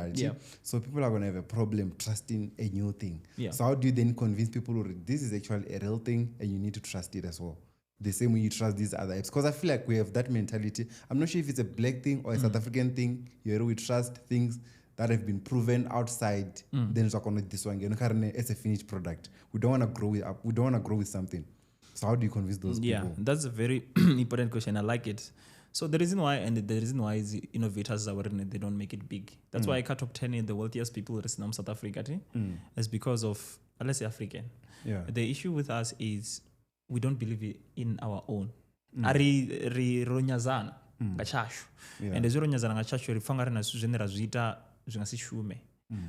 so people are gonna have a problem trusting a new thing. So how do you then convince people this is actually a real thing and you need to trust it as well? The same way you trust these other apps. Because I feel like we have that mentality. I'm not sure if it's a black thing or a South African thing. We trust things that have been proven outside, then it's going to this one. It's a finished product. We don't want to grow with something. So how do you convince those Yeah, people? that's a very important question. I like it. So the reason why is innovators are they don't make it big. That's why I cut top 10 in the wealthiest people in South Africa. Is because of, let's say, African. Yeah. The issue with us is we don't believe in our own. Ari ronyazana ngachashu. And ezuro ronyazana ngachashu rifanga rina zvinera zviita zvingasishume.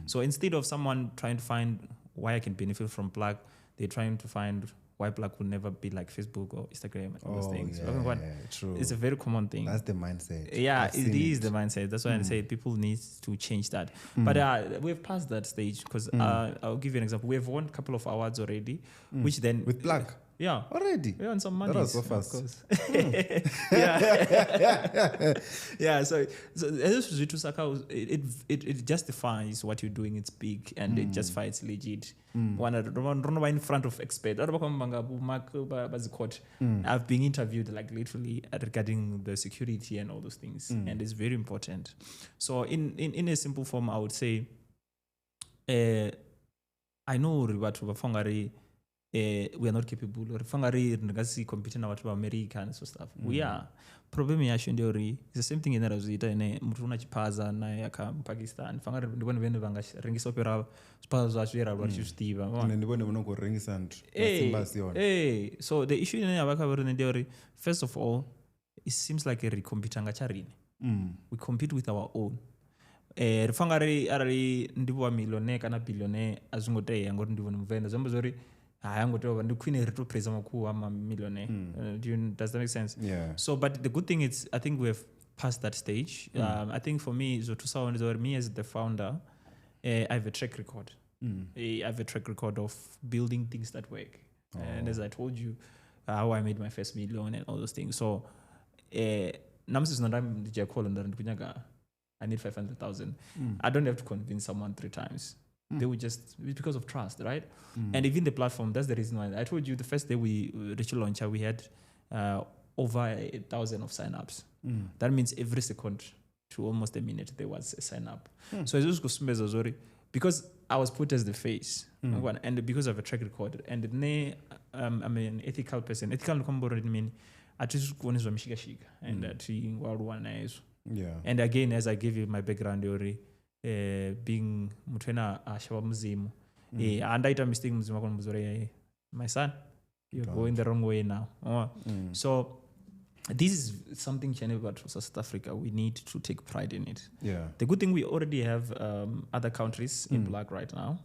So instead of someone trying to find why I can benefit from Pluc, they're trying to find why Pluc will never be like Facebook or Instagram and all those things. Yeah, true. It's a very common thing. That's the mindset. Yeah, it is the mindset. That's why I say people need to change that. But we've passed that stage because I'll give you an example. We've won a couple of awards already, which then... With Pluc? Yeah. Already? Yeah, and some money. That was so fast. Of course. Yeah. Yeah, so it justifies what you're doing. It's big and it justifies legit. One in front of expert. I've been interviewed like literally regarding the security and all those things. And it's very important. So in a simple form, I would say, I know we are not capable or competing with America and so stuff. We are. Problem yashu is the same thing in Razita ine mtu una chipaza naye aka Pakistan. Fangari ndibone vene vanga rengisa opera spaza zvachira vachishtiva. Ndibone munongorengisa So the issue in Abaka first of all, it seems like a recompetanga charini. We compete with our own. Rifangari ari ndivhuwo millionaire kana billionaire azvingote yangori ndivhuwo muvenda zvambozori hayangotewa ndikwine ritopresa makuru ama millionaire. Does that make sense? Yeah. So but the good thing is I think we have passed that stage. I think for me me as the founder, I have a track record. I have a track record of building things that work. And as I told you, how I made my first million and all those things. So Namsis Nandam DJ call and I need 500,000. I don't have to convince someone 3 times. They would just, it's because of trust, right? And even the platform, that's the reason why. I told you the first day we reached launch, we had over 1,000 of signups. That means every second to almost a minute there was a sign up. So I just go because I was put as the face, and because of a track record, and I'm an ethical person. Ethical mean I just go and yeah. And again, as I gave you my background theory, being mutwena ashawa muzimu, and I mistake muzimu my son, you're going the wrong way now. So this is something about South Africa. We need to take pride in it. Yeah. The good thing we already have other countries in Pluc right now,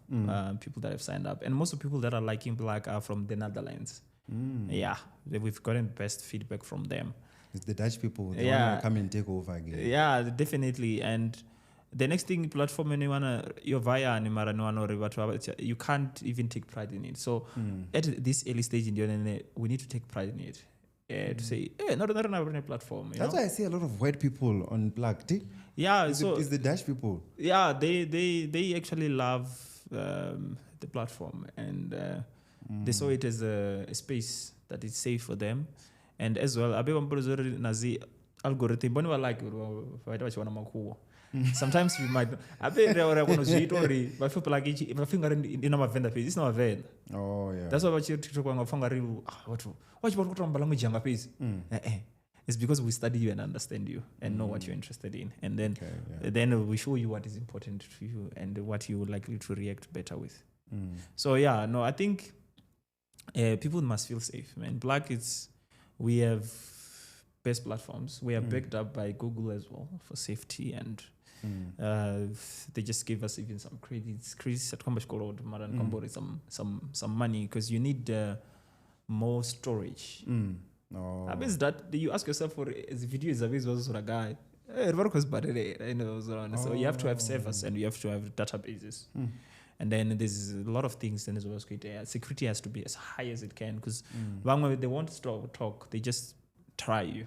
people that have signed up, and most of the people that are liking Pluc are from the Netherlands. Yeah, we've gotten best feedback from them. It's the Dutch people. They want to come and take over again. Yeah, definitely. And the next thing, platform you can't even take pride in it. So at this early stage in the we need to take pride in it. To say, not a platform. That's why I see a lot of white people on Pluc. Yeah, it's the Dutch people. Yeah, they actually love the platform, and they saw it as a space that is safe for them. And as well, nazi algorithm. Sometimes we might. I think but people like if I think in our VENda page, it's not a VENda. Oh yeah. That's why what you TikTok it's because we study you and understand you and know what you're interested in, and then we show you what is important to you and what you would likely to react better with. So yeah, no, I think people must feel safe, man. Pluc, we have best platforms. We are backed up by Google as well for safety, and they just gave us even some credits at some money, because you need more storage. Oh. That means that you ask yourself for as video is a guy. So you have to have servers and you have to have databases. And then there's a lot of things. Then as well, security has to be as high as it can, because when they want to talk, they just try you.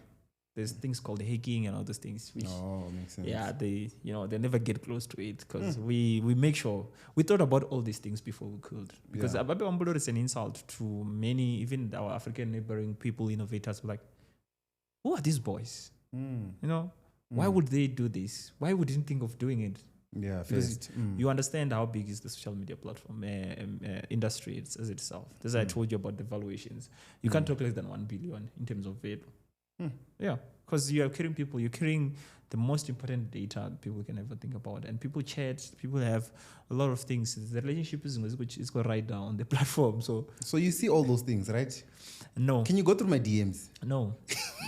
There's things called hacking and all those things. Which, makes sense. Yeah, they never get close to it, because we make sure we thought about all these things before we could. Because Ababe Wambolo is an insult to many, even our African neighboring people, innovators, like, who are these boys? Why would they do this? Why would you think of doing it? Yeah, Because first. you understand how big is the social media platform industry as itself. That's why I told you about the valuations. You can't talk less than 1 billion in terms of value. Yeah, because you are carrying people, you're carrying the most important data people can ever think about. And people chat, people have a lot of things. The relationship is going right down on the platform. So you see all those things, right? no. Can you go through my DMs? No.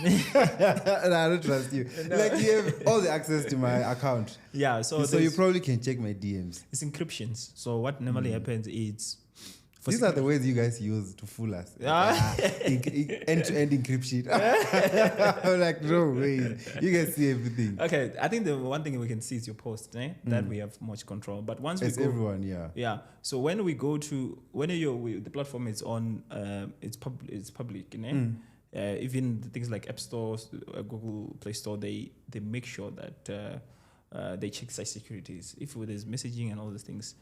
I don't trust you. No. Like you have all the access to my account. Yeah, so you probably can check my DMs. It's encryptions. So what normally happens is these are the ways you guys use to fool us. End-to-end encryption. I'm like, no way. You guys see everything. Okay, I think the one thing we can see is your post, that we have much control. But once it's we go, everyone, yeah. Yeah. So when we go to the platform is on, it's public, even the things like App Store, Google Play Store, they make sure that they check site securities. If there's messaging and all those things,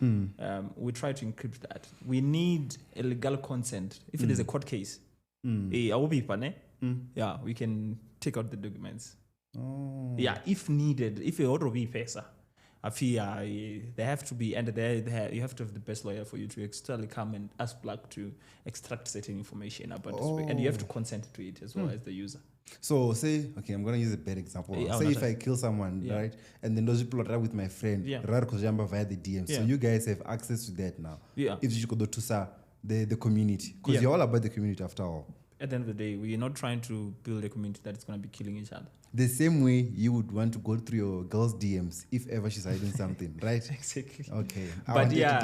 we try to encrypt that. We need a legal consent. If it is a court case, yeah, we can take out the documents. Oh. Yeah, if needed. If you order be pesa, they have to be, and you have to have the best lawyer for you to externally come and ask Pluc to extract certain information about this, and you have to consent to it as well as the user. So say, okay, I'm going to use a bad example. Say if I kill someone, right, and then those people are with my friend, right, via the DM. So you guys have access to that now. Yeah. If you go to the community, because you're all about the community after all. At the end of the day, we're not trying to build a community that's going to be killing each other. The same way you would want to go through your girl's DMs if ever she's hiding something, right? Exactly. Okay. But yeah,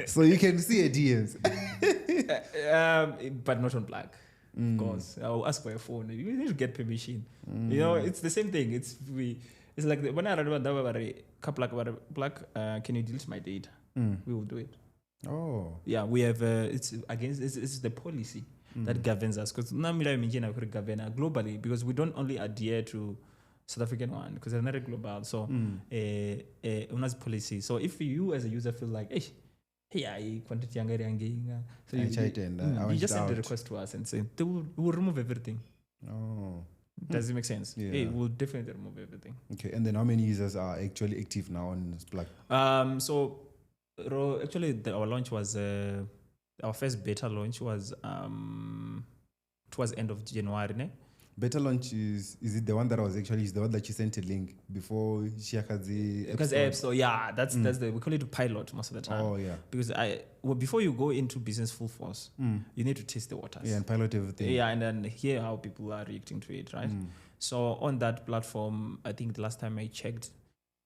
so you can see her DMs. But not on Pluc. Of course, I'll ask for a phone. You need to get permission. It's the same thing. It's like when I read about that, Pluc, can you delete my data? We will do it. Oh, yeah, we have. It's the policy that governs us. Because globally, because we don't only adhere to South African one, because they're not a global. So, UNA's policy. So if you as a user feel like, quantity so you just send a request to us and say we'll remove everything. Oh, does it make sense? Yeah, we'll definitely remove everything. Okay, and then how many users are actually active now on Pluc? So actually our launch was our first beta launch was towards end of January. Beta launch is it the one that was actually the one that you sent a link before Shiakazi? Because App Store, yeah, that's we call it a pilot most of the time. Oh yeah. Because before you go into business full force, you need to test the waters. Yeah, and pilot everything. Yeah, and then hear how people are reacting to it, right? So on that platform, I think the last time I checked,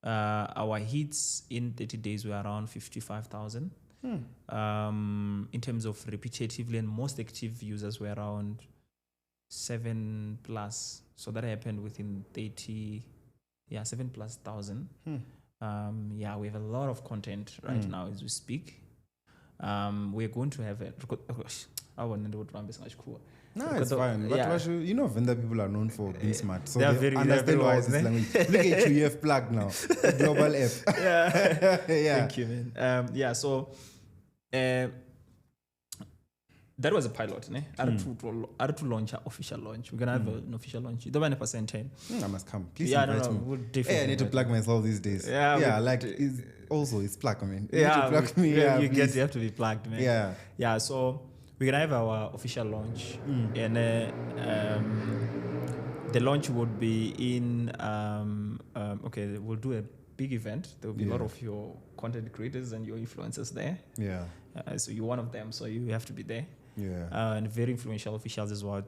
our hits in 30 days were around 55,000. In terms of repetitively, and most active users were around 7+. So that happened within 7+ thousand. Yeah, we have a lot of content right now as we speak. We're going to have no, it's fine. But VENda people are known for being smart. So they understand why this language. Look at you have Pluc now. A global app. Yeah. Thank you, man. Yeah, so that was a pilot, ne? I had to launch an official launch. We're gonna have an official launch. Don't mind if I send 10. I must come. Please invite me. We'll definitely I need to plug myself these days. Yeah, it's Pluc, I mean. You need to plug me. You have to be plugged, man. Yeah. Yeah, so we're gonna have our official launch, and the launch would be in we'll do a big event. There will be a lot of your content creators and your influencers there. Yeah. So you're one of them, so you have to be there. Yeah. And very influential officials as well,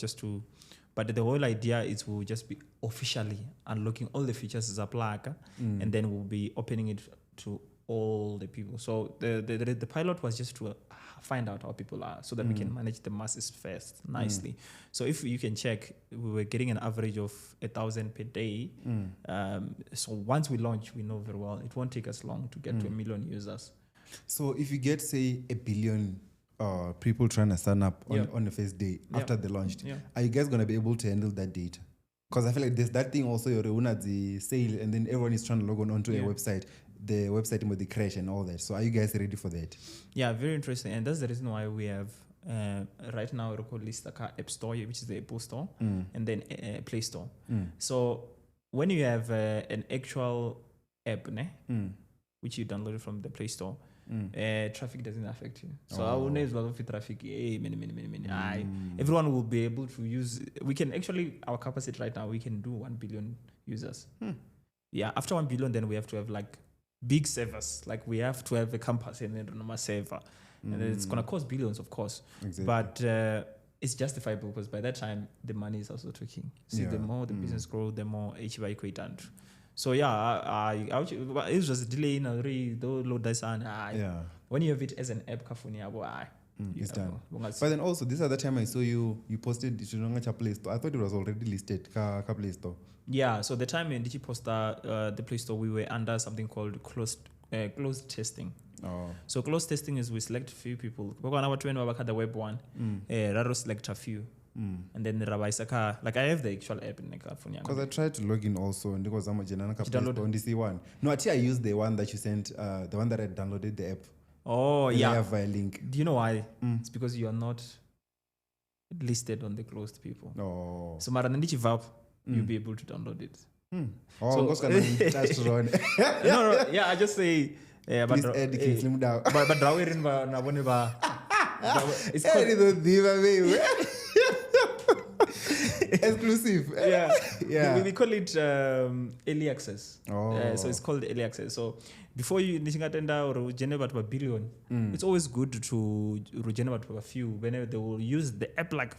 but the whole idea is we'll just be officially unlocking all the features as a Pluc, and then we'll be opening it to all the people. So the pilot was just to find out how people are, so that we can manage the masses first nicely. So if you can check, we were getting an average of 1,000 per day. So once we launch, we know very well it won't take us long to get to 1 million users. So if you get, say, 1 billion people trying to sign up on the first day after they launched, are you guys going to be able to handle that data? Because I feel like there's that thing also, you're the sale, and then everyone is trying to log on onto a website. The website with the crash and all that. So are you guys ready for that? Yeah, very interesting. And that's the reason why we have right now we call list App Store, which is the Apple Store, and then Play Store. So when you have an actual app, which you downloaded from the Play Store, traffic doesn't affect you. So I will never have traffic. Many. Everyone will be able to use. We can actually, our capacity right now, we can do 1 billion users. Yeah, after 1 billion, then we have to have like big servers. Like we have to have a campus and then a server. And it's going to cost billions, of course. Exactly. But it's justifiable because by that time, the money is also talking. See, the more the business grows, the more HBI equatant. So yeah, it was just delay in a load this and when you have it as an app, it's done. But then also, this other time I saw you posted it on Play Store. I thought it was already listed Play Store. Yeah, so the time in Digi Posta, the Play Store, we were under something called closed testing. So closed testing is we select a few people. When I was the web one, Raro select a few. And then like I have the actual app in California. Because I tried to log in also and because I'm a download on this one. No, actually I used the one that you sent, the one that I downloaded the app. Oh, yeah. I have a link. Do you know why? It's because you are not listed on the closed people. No. So Maranandichi VAP, you'll be able to download it. Oh, so, no, yeah, I just say please add Kingsley Mudau. But Drawirin na whenever it's called exclusive. Yeah. We call it early access. So it's called early access. So before you nishingatenda or generate a billion, it's always good to generate a few. Whenever they will use the app like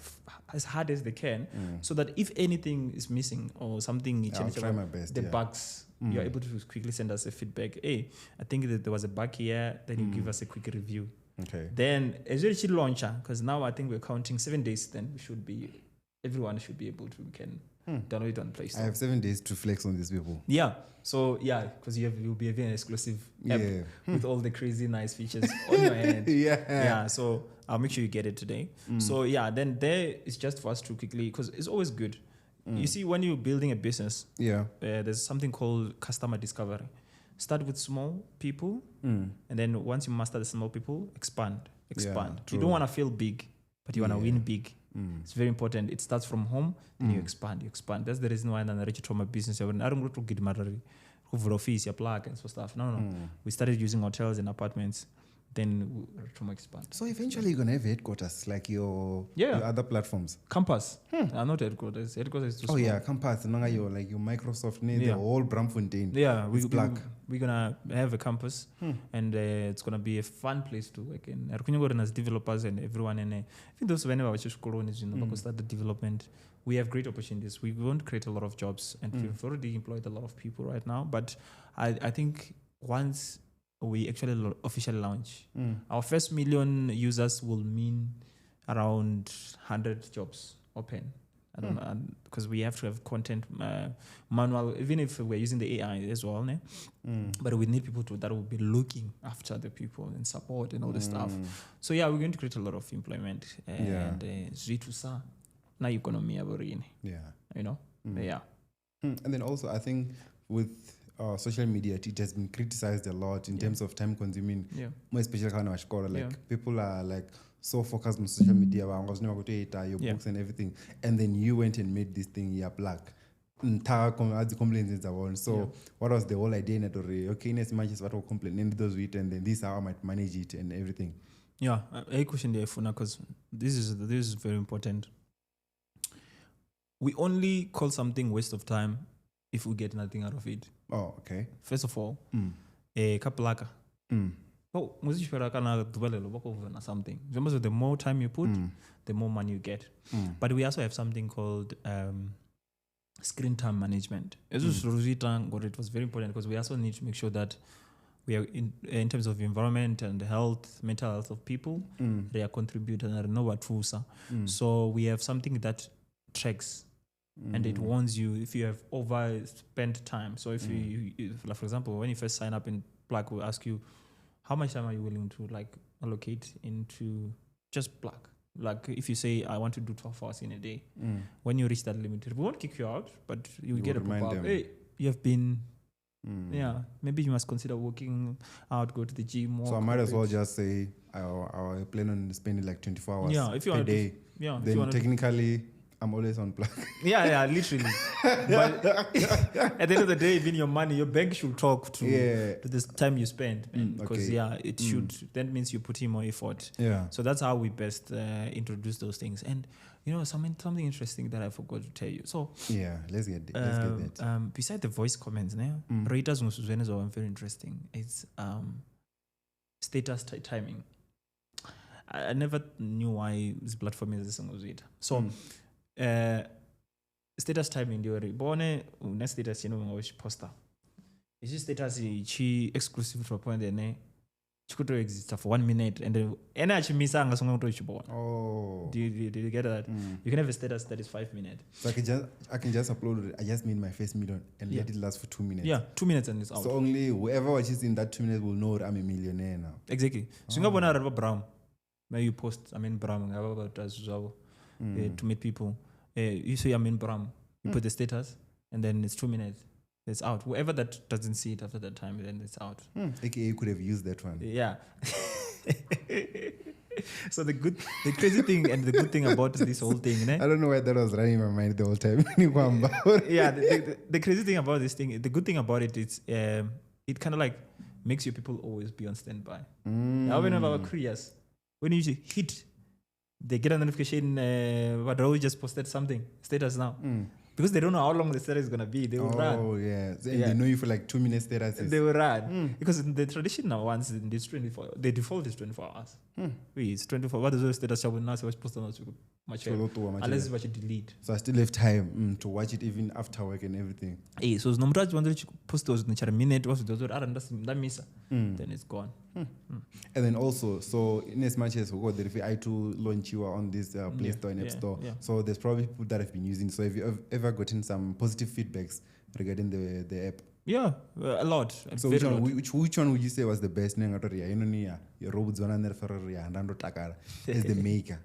as hard as they can, so that if anything is missing or something, I'll try my best. The bugs, you're able to quickly send us a feedback. Hey, I think that there was a bug here. Then you give us a quick review. Okay. Then as well as launcher, because now I think we're counting 7 days. Then everyone should be able to download it on Play Store. I have 7 days to flex on these people. Yeah. So because you'll be having an exclusive app with all the crazy nice features on your hand. Yeah. So I'll make sure you get it today. So then there is just for us to quickly, because it's always good. You see, when you're building a business, there's something called customer discovery. Start with small people, and then once you master the small people, expand. You don't want to feel big, but you want to win big. It's very important. It starts from home, then you expand. That's the reason why I reached my business. I don't go to get married, office, Pluc and so stuff. No. We started using hotels and apartments. Then we expand. So eventually you're gonna have headquarters like your other platforms. Campus. Not headquarters. Headquarters is too small. Campus. Your Microsoft the whole Bramfontein. Yeah, we're gonna have a campus and it's gonna be a fun place to work in. As developers and everyone in I think those whenever we start the development, we have great opportunities. We want to create a lot of jobs and we've already employed a lot of people right now. But I think once we actually officially launch, our first 1 million users will mean around 100 jobs open. I don't know, because we have to have content manual, even if we're using the AI as well. But we need people that will be looking after the people and support and all the stuff. So we're going to create a lot of employment and Zitusa na economy aborini. You know? And then also I think with social media, it has been criticized a lot in terms of time consuming. More especially kind of people are like so focused on social media, your books and everything. And then you went and made this thing Pluc. So what was the whole idea? Okay, as much as what will complain, and those it, and then this is how I might manage it and everything. A question there, because this is very important. We only call something waste of time if we get nothing out of it. Oh, okay. First of all, kapulaka. Oh, something. The more time you put, the more money you get. But we also have something called screen time management. It was very important because we also need to make sure that we are in terms of environment and health, mental health of people, they are contributing and know what So we have something that tracks. And it warns you if you have overspent time. So if you like, for example, when you first sign up in Pluc, we'll ask you, how much time are you willing to allocate into just Pluc? Like if you say, I want to do 12 hours in a day, when you reach that limit, we won't kick you out, but you get a pop-up. Hey, you have been, maybe you must consider working out, go to the gym. So I might as well just say, I plan on spending like 24 hours if you per day. Then technically, I'm always on Pluc. Yeah, literally. But at the end of the day, even your money, your bank should talk to this time you spend, because it should. That means you put in more effort. Yeah. So that's how we best introduce those things. And something interesting that I forgot to tell you. So let's get that. Beside the voice comments, Reuters are very interesting. It's status timing. I never knew why this platform is this. So status timing ndio ribone una status poster. Is this status exclusive to a point then chikuto exist for 1 minute and then actually misanga songa to chibona. Oh. Did you get that? You can have a status that is 5 minutes. So I can just upload it. I just made my first million and let it last for 2 minutes. Yeah, 2 minutes and it's out. So only whoever watches in that 2 minutes will know I'm a millionaire now. Exactly. So ngabona raba brown. Maybe you post brown to meet people. You say brown. You put the status and then it's 2 minutes. It's out. Whoever that doesn't see it after that time, then it's out. AKA you could have used that one. Yeah. So the crazy thing and the good thing about this whole thing, I don't know why that was running in my mind the whole time. Yeah, the crazy thing about this thing, the good thing about it is it kind of like makes your people always be on standby. Now, when our careers, when you hit, they get a notification, but Raul just posted something, status now. Because they don't know how long the status is going to be. They will run. Oh, yeah. And they know you for like 2 minutes statuses. They will run. Because in the traditional ones, it's 24. The default is 24 hours. It's 24. What is the status? I will not post on unless you watch it delete. So I still have time to watch it even after work and everything. So no matter what you post those in a minute, then it's gone. And then also, so in as much as we got the I to launch you on this Play Store and App Store, so there's probably people that have been using. So have you ever gotten some positive feedbacks regarding the app? Yeah, a lot. So which one would you say was the best? As the maker,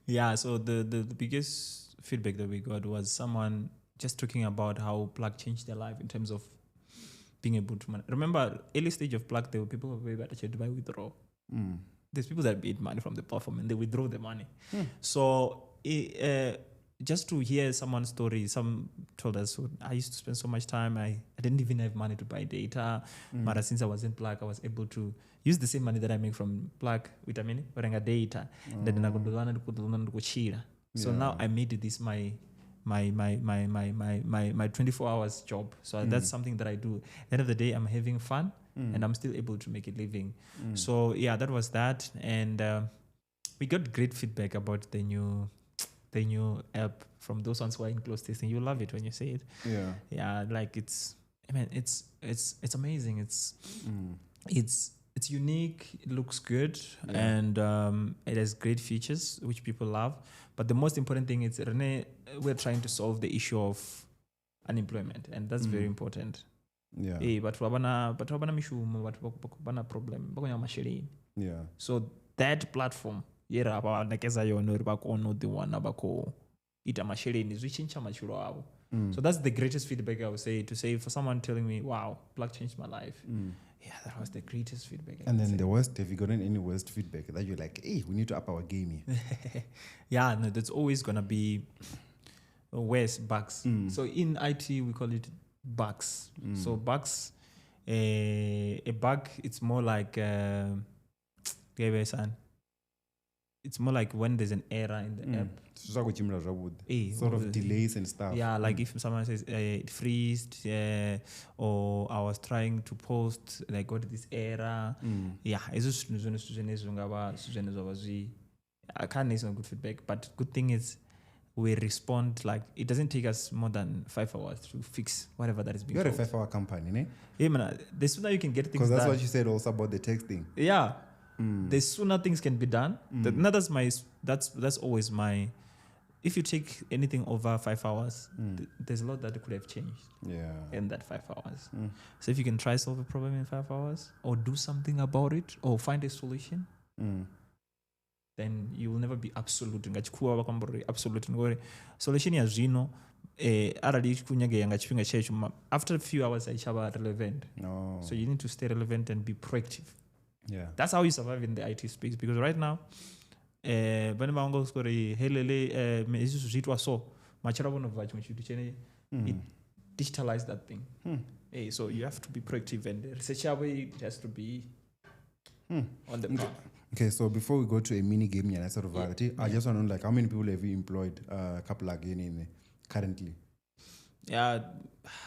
Yeah, so the biggest feedback that we got was someone just talking about how Pluc changed their life in terms of being able to manage. Remember, early stage of Pluc, there were people who were actually to buy withdraw. There's people that made money from the platform and they withdraw the money. So just to hear someone's story, some told us, I used to spend so much time, I didn't even have money to buy data. But since I was in Pluc, I was able to use the same money that I make from Pluc with data. So now I made this my 24 hours job. So that's something that I do. At the end of the day, I'm having fun and I'm still able to make a living. So yeah, that was that. And we got great feedback about the new app from those ones who are in close testing. You love it when you say it. Yeah, like it's amazing. It's unique, it looks good, and it has great features which people love. But the most important thing is, we're trying to solve the issue of unemployment, and that's very important. But problem. So that platform, so that's the greatest feedback I would say, to say for someone telling me, wow, Pluc changed my life. Yeah, that was the greatest feedback. And then the worst, have you gotten any worst feedback that you're like, hey, we need to up our game here? Yeah, no, that's always going to be worse, bugs. So in IT, we call it bugs. So bugs, a bug, it's more like, it's more like when there's an error in the app. Sort of delays and stuff. Yeah, like if someone says it freezed, or I was trying to post and I got this error. Yeah, I can't say some good feedback, but good thing is we respond, like it doesn't take us more than 5 hours to fix whatever that is being You're told. a 5-hour company, ne? Yeah, man, the sooner you can get things done. Because that's what you said also about the texting. Yeah. The sooner things can be done. That's always my. If you take anything over 5 hours, there's a lot that could have changed. In that 5 hours. So if you can try solve a problem in 5 hours, or do something about it, or find a solution, then you will never be absolute. Absolute. Solution is zino. After a few hours, it's relevant. So you need to stay relevant and be proactive. Yeah, that's how you survive in the IT space, because right now vane vangoswori helele izvizvi zviitwa so machira vonobva chimwe chinhu chene it digitalize that thing. So you have to be proactive, and research it has to be on the path. Okay, so before we go to a mini game, I just want to know, like, how many people have you employed couple again in currently? Yeah,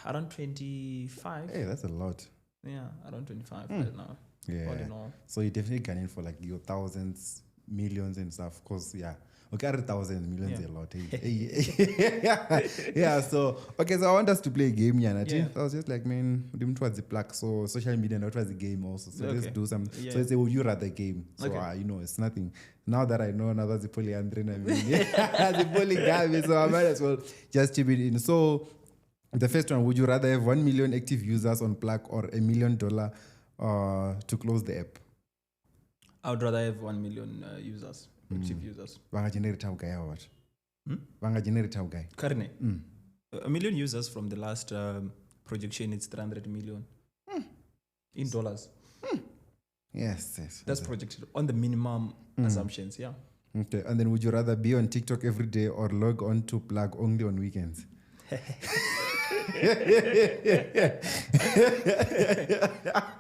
around 25. Hey, that's a lot. Yeah, around 25 right now. Yeah. All in all. So you definitely gunning for like your thousands, millions and stuff. Cause okay, 100,000 millions is a lot. Yeah. So okay, so I want us to play a game, So I was just like, man, we towards the Pluc. So social media, not was the game also. So let's do some. So it's a would you rather game. So it's nothing. Now that I know, now that's the polyandry. The polygamy. So I might as well just chip it in. So the first one, would you rather have 1 million active users on Pluc or $1 million to close the app? I would rather have 1 million users, active users. Vanga generate how guy or what? Vanga generate how guy? Karne. 1 million users from the last projection, it's 300 million in dollars. Yes. That's projected on the minimum assumptions, yeah. Okay, and then would you rather be on TikTok every day or log on to Pluc only on weekends?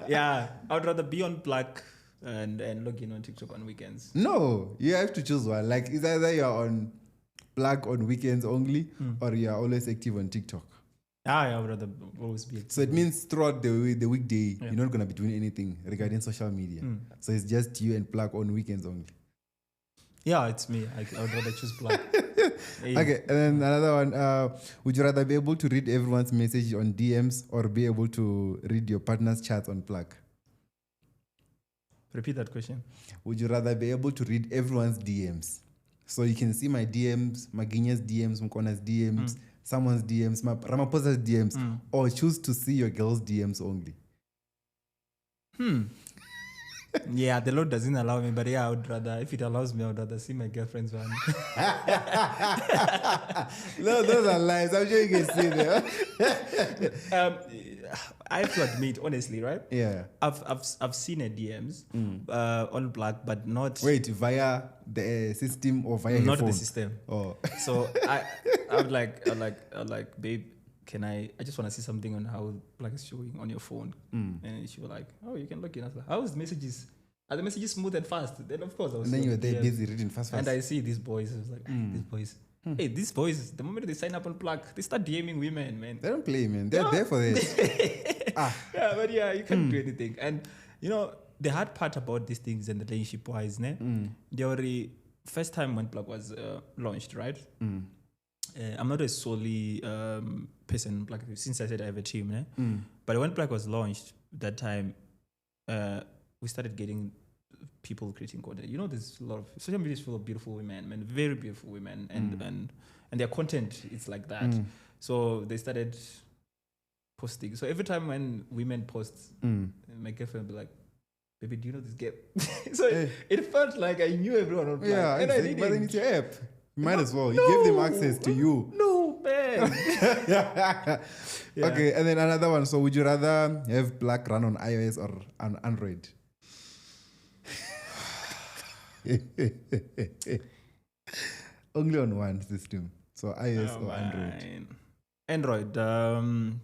Yeah, I would rather be on Pluc and log in on TikTok on weekends. No, you have to choose one. Like, it's either you're on Pluc on weekends only or you're always active on TikTok. I would rather always be active. So it means throughout the weekday, you're not going to be doing anything regarding social media. So it's just you and Pluc on weekends only. Yeah, it's me. I would rather choose Pluc. Okay, and then another one. Would you rather be able to read everyone's message on DMs or be able to read your partner's chats on Pluc? Repeat that question. Would you rather be able to read everyone's DMs? So you can see my DMs, Maginya's DMs, Mkona's DMs, someone's DMs, Ramaphosa's DMs, or choose to see your girl's DMs only? Yeah, the Lord doesn't allow me, but I would rather, if it allows me, I would rather see my girlfriend's one. No, those are lies. I'm sure you can see them. I have to admit, honestly, right? Yeah. I've seen her DMs on Pluc, but not. Wait, via the system or via not her phone? the system. Oh. So I would like, babe, can I just want to see something on how Pluc is showing on your phone. And she was like, oh, you can log in. I was like, how is the messages? Are the messages smooth and fast? Then of course I was. And then you were there busy reading fast. And I see these boys. I was like, these boys. Hey, these boys, the moment they sign up on Pluc, they start DMing women, man. They don't play, man. They're there for this. Yeah, but you can't do anything. And the hard part about these things and the relationship wise, they already first time when Pluc was launched, right? I'm not a solely person, Pluc, since I said I have a team, but when Pluc was launched that time, we started getting people creating content. There's a lot of social media is full of beautiful women, very beautiful women, and their content is like that. So they started posting. So every time when women post, my girlfriend would be like, baby, do you know this girl? So it felt like I knew everyone on Pluc. Yeah, and exactly. But then it's your app. You might as well. You give them access to you. No, man. Okay, and then another one. So would you rather have Pluc run on iOS or on Android? Only on one system. So iOS or Android? Android.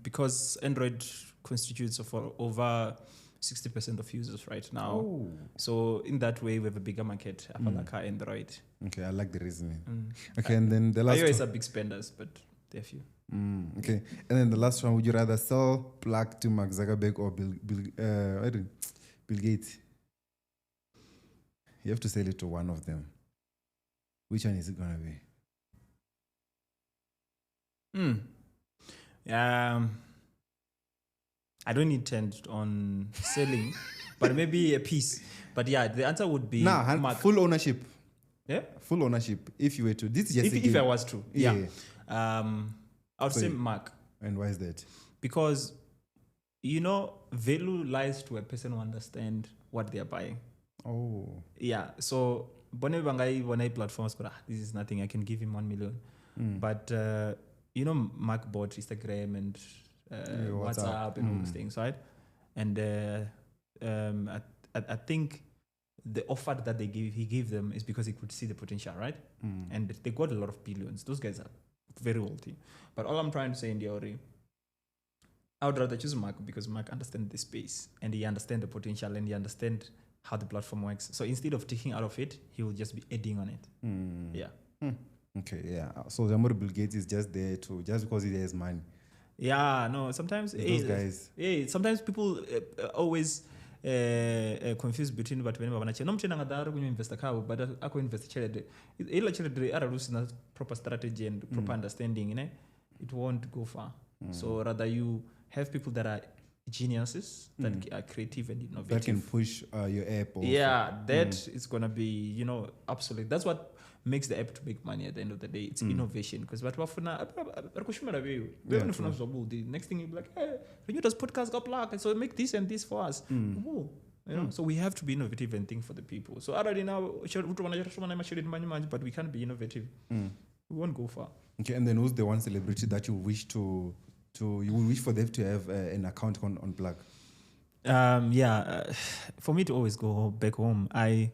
Because Android constitutes for over 60% of users right now. Oh. So in that way, we have a bigger market. I feel like Android. Okay, I like the reasoning. Okay, and then the last iOS are big spenders, but they're few. Okay, and then the last one, would you rather sell Pluc to Mark Zuckerberg or Bill Gates? You have to sell it to one of them. Which one is it gonna be? I don't intend on selling, but maybe a piece. But yeah, the answer would be Mark. Full ownership. Yeah, full ownership. If you were to, this is just if I was to, yeah. I would say Mark. And why is that? Because value lies to a person who understands what they are buying. Oh. Yeah. So when I platforms, this is nothing. I can give him 1 million. But Mark bought Instagram and WhatsApp and all those things, right? And I think the offer that he gave them is because he could see the potential, right? And they got a lot of billions. Those guys are very wealthy. But all I'm trying to say in theory, I would rather choose Mark because Mark understands the space and he understands the potential and he understands how the platform works. So instead of taking out of it, he will just be adding on it. Yeah. Okay, yeah. So the Bill Gates is just there just because he has money. Yeah, no, sometimes those guys. Sometimes people always confuse between but when vanache no mutenda ngadaro kunyo investor kavo but ako invest chelede ila chelede ara lusina proper strategy and proper understanding, it won't go far. So rather you have people that are geniuses that are creative and innovative that can push your app also. That is going to be absolute. That's what makes the app to make money at the end of the day. It's innovation because what the next thing you'll be like, hey, Renew does podcast got Pluc, so make this and this for us. So we have to be innovative and think for the people. So already now but we can't be innovative. We won't go far. Okay, and then who's the one celebrity that you wish you wish for them to have an account on Pluc? For me to always go back home, I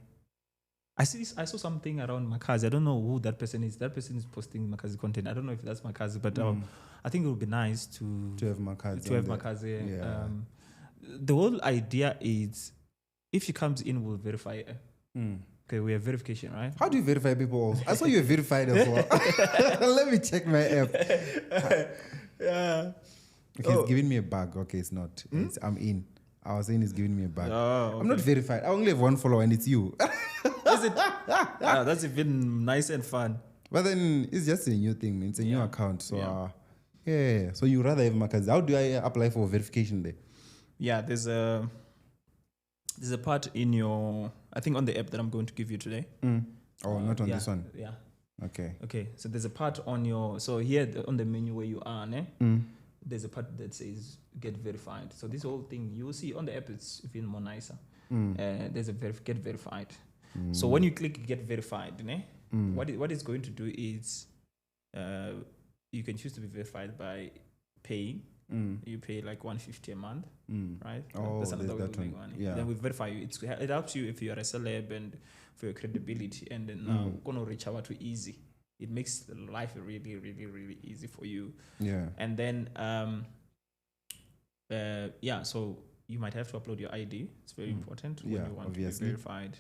saw something around Makazi. I don't know who that person is. That person is posting Makazi content. I don't know if that's Makazi, but I think it would be nice to have Makazi. Makazi. Yeah. The whole idea is, if she comes in, we'll verify her. Okay, we have verification, right? How do you verify people also? I saw you verified as well. Let me check my app. Yeah. Okay, it's giving me a bug. Okay, it's not. I'm in. I was saying it's giving me a bug. Oh, okay. I'm not verified. I only have one follower and it's you. Is it? That's even nice and fun. But then it's just a new thing. It's a new account. So So you rather have Makazi. How do I apply for verification there? Yeah, there's a part in your, I think on the app that I'm going to give you today. Oh, not on this one. Yeah. Okay. So there's a part on your, so here on the menu where you are, there's a part that says get verified. So this whole thing you will see on the app, it's even more nicer. There's a get verified. So when you click get verified, what it's going to do is you can choose to be verified by paying. You pay like $150 a month, right? Oh, that's another way of doing one. money. Then we verify you. It helps you if you are a celeb and for your credibility. And then now gonna reach out to easy. It makes life really, really, really easy for you. Yeah. And then so you might have to upload your ID. It's very important when you want to be verified.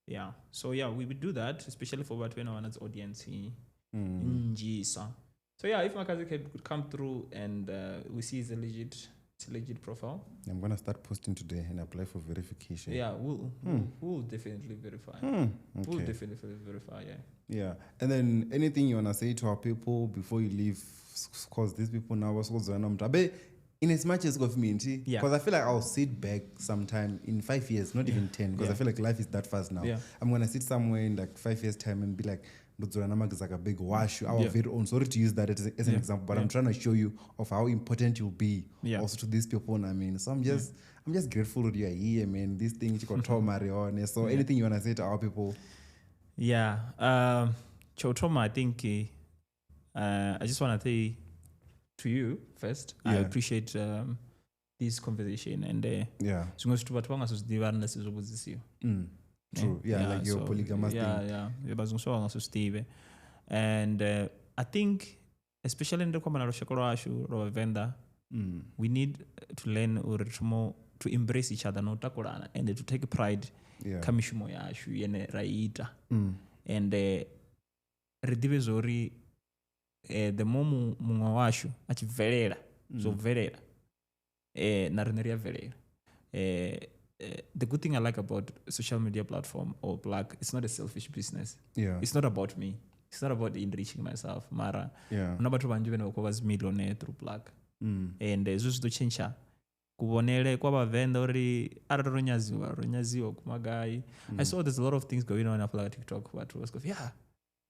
Yeah. So we would do that, especially for what Vena's audience So if Makazi could come through and we see it's a legit profile. I'm gonna start posting today and apply for verification. Yeah, we'll definitely verify. Okay. We'll definitely verify. Yeah. And then anything you wanna say to our people before you leave? Because these people now also in as much as community, because I feel like I'll sit back sometime in 5 years, not even 10, because I feel like life is that fast now. I'm gonna sit somewhere in like 5 years time and be like, is like a big wash, our very own. Sorry to use that as an example, but I'm trying to show you of how important you'll be also to these people. I mean, so I'm just grateful that you're here, man. This thing you got Marion. So anything you wanna say to our people? Chotoma, I think I just wanna say to you first, I appreciate this conversation and true. Like your polygamous thing. And I think especially in the VENda, we need to learn or to embrace each other and to take pride kamishumo yashu yene raita and redive zori the more munwa washu achivelera zovelera na reneria velera the good thing I like about social media platform or Pluc, it's not a selfish business. It's not about me. It's not about enriching myself. Mara. Unabatu banjube na wakowazi millionaire through Pluc. And zuzu to change. Kubonele kwa VENda ori ronyaziwa kumagai. I saw there's a lot of things going on after TikTok. But was going,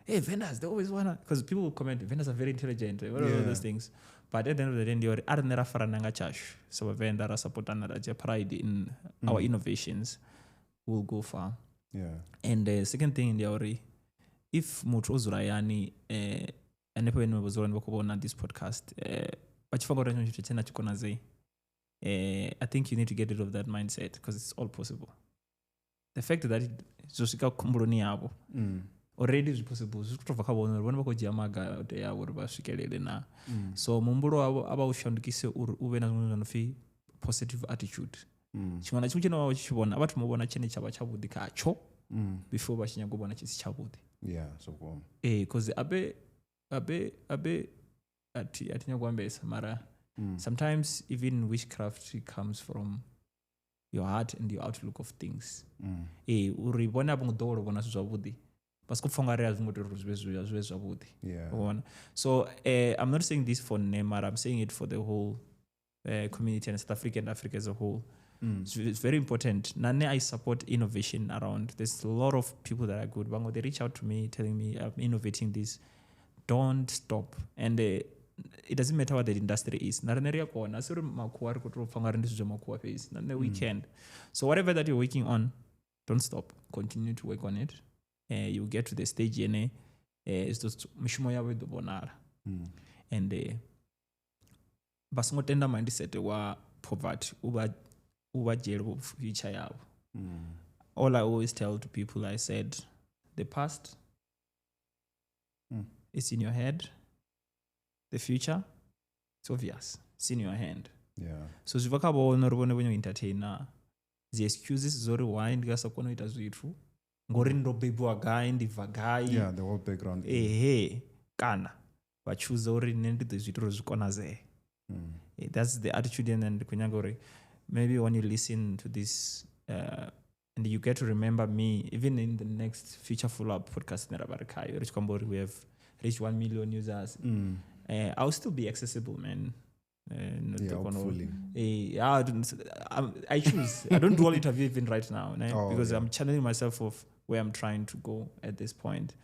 hey, VENdas, they always wanna, because people will comment, VENdas are very intelligent. What are all those things? But at the end of the day, they are nera farananga chash. So VENda are supporting our pride in our innovations. Will go far. And the second thing in the ori, if mutu ozurayani enepo enu wazurani wakubona this podcast, bachifago ranyo tena chukona zei. I think you need to get rid of that mindset because it's all possible. the fact that zvosvika kumbuloni yavo already is possible zviri kutobva kavaona uri vone vakodzhia magadhe yavo uri vasvikelele na so muhumbulo wavo avaushandukise uri uve nazvimwe zvanofi positive attitude chimwe nachimwe chinova vachichivona avatomuvona chine chava chavudi kacho before vachinyangobona chisi chavudi because abe atinyakuambesa mara sometimes even witchcraft comes from your heart and your outlook of things uri vone apo ngudovolo vona zvi zvavudi pasi kupfangarira zvingotori zvive zvavudi so I'm not saying this for Neymar, I'm saying it for the whole community and South Africa and Africa as a whole. It's very important. Nane, I support innovation around. There's a lot of people that are good. Bango, they reach out to me telling me I'm innovating this. Don't stop. And it doesn't matter what the industry is. Weekend. So whatever that you're working on, don't stop. Continue to work on it. You get to the stage and it's just mishumo yawe dobonara. And basingotenda mindset wa poverty uba jail future yabo. All I always tell to people, I said, the past is in your head. The future, it's obvious. It's in your hand. So zvivakabona rubone when you entertainer, the excuses zori why ndikasakona ita zvitu ngori ndobebwa guy ndibva guy the whole background kana vachuza uri nendide zvitoro zvikona ze that's the attitude. And kunyangori maybe when you listen to this and you get to remember me even in the next future follow-up podcast nerabarikayo rich kwambori we have reached 1 million users. I'll still be accessible, man. Hopefully. I choose. I don't do all interview even right now, because I'm channeling myself of where I'm trying to go at this point.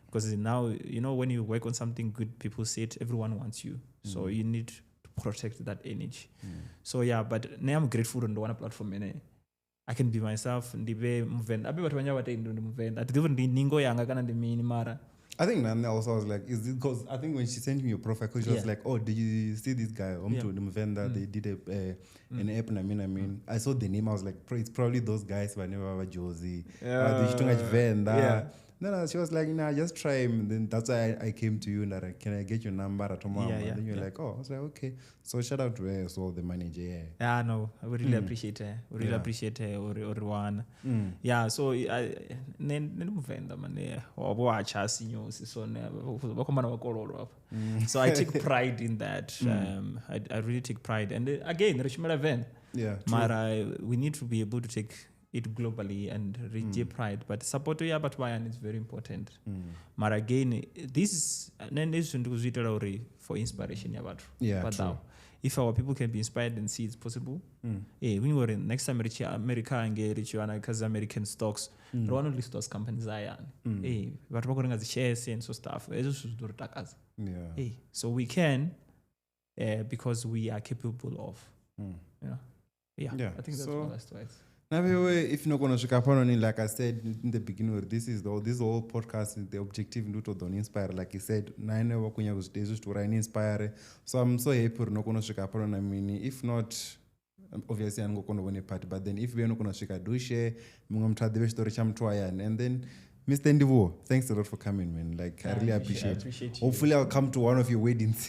Because now, when you work on something good, people say it, everyone wants you. So you need to protect that energy. So but now I'm grateful on the one platform. I can be myself. I think Nana also was like, is it because I think when she sent me your profile, because she was like, oh, did you see this guy? VENda, they did an app. I mean, I saw the name. I was like, it's probably those guys. But never have Josie. VENda. No, she was like, nah, just try him. And then that's why I came to you and like, can I get your number at home? And then you're like, oh, I was like, okay. So shout out to her, so the manager. No, I would really appreciate her. We really appreciate her or one. So VENda man, so I take pride in that. I really take pride. And again, we need to be able to take it globally and reach pride, but support but is very important. But again, this is for inspiration. But now, if our people can be inspired and see it's possible, when we were in next time reach America and get rich because American stocks, one of the stocks companies but we're going to shares and so stuff. So we can, because we are capable of. I think that's all that's twice. If you're going to like I said in the beginning, this whole podcast, the objective to inspire, like you said, to inspire. So I'm so happy we're not going to. I mean, if not, obviously I'm not going to win a party. But then if we're not going to do and then Mr. Ndivhuwo, thanks a lot for coming, man. Like, I really appreciate it. Hopefully, I'll come to one of your weddings.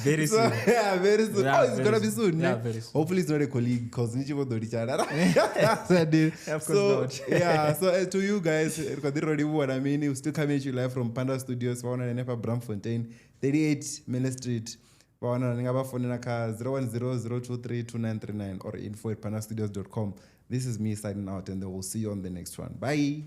Very soon. Very soon. It's going to be soon. Very soon. Hopefully, it's not a colleague because we know each other. Of course not. So to you guys, we're still coming at you live from Panda Studios, Bramfontein, 38 Miller Street. 010-023-2939 or info@pandastudios.com. This is me signing out, and then we'll see you on the next one. Bye.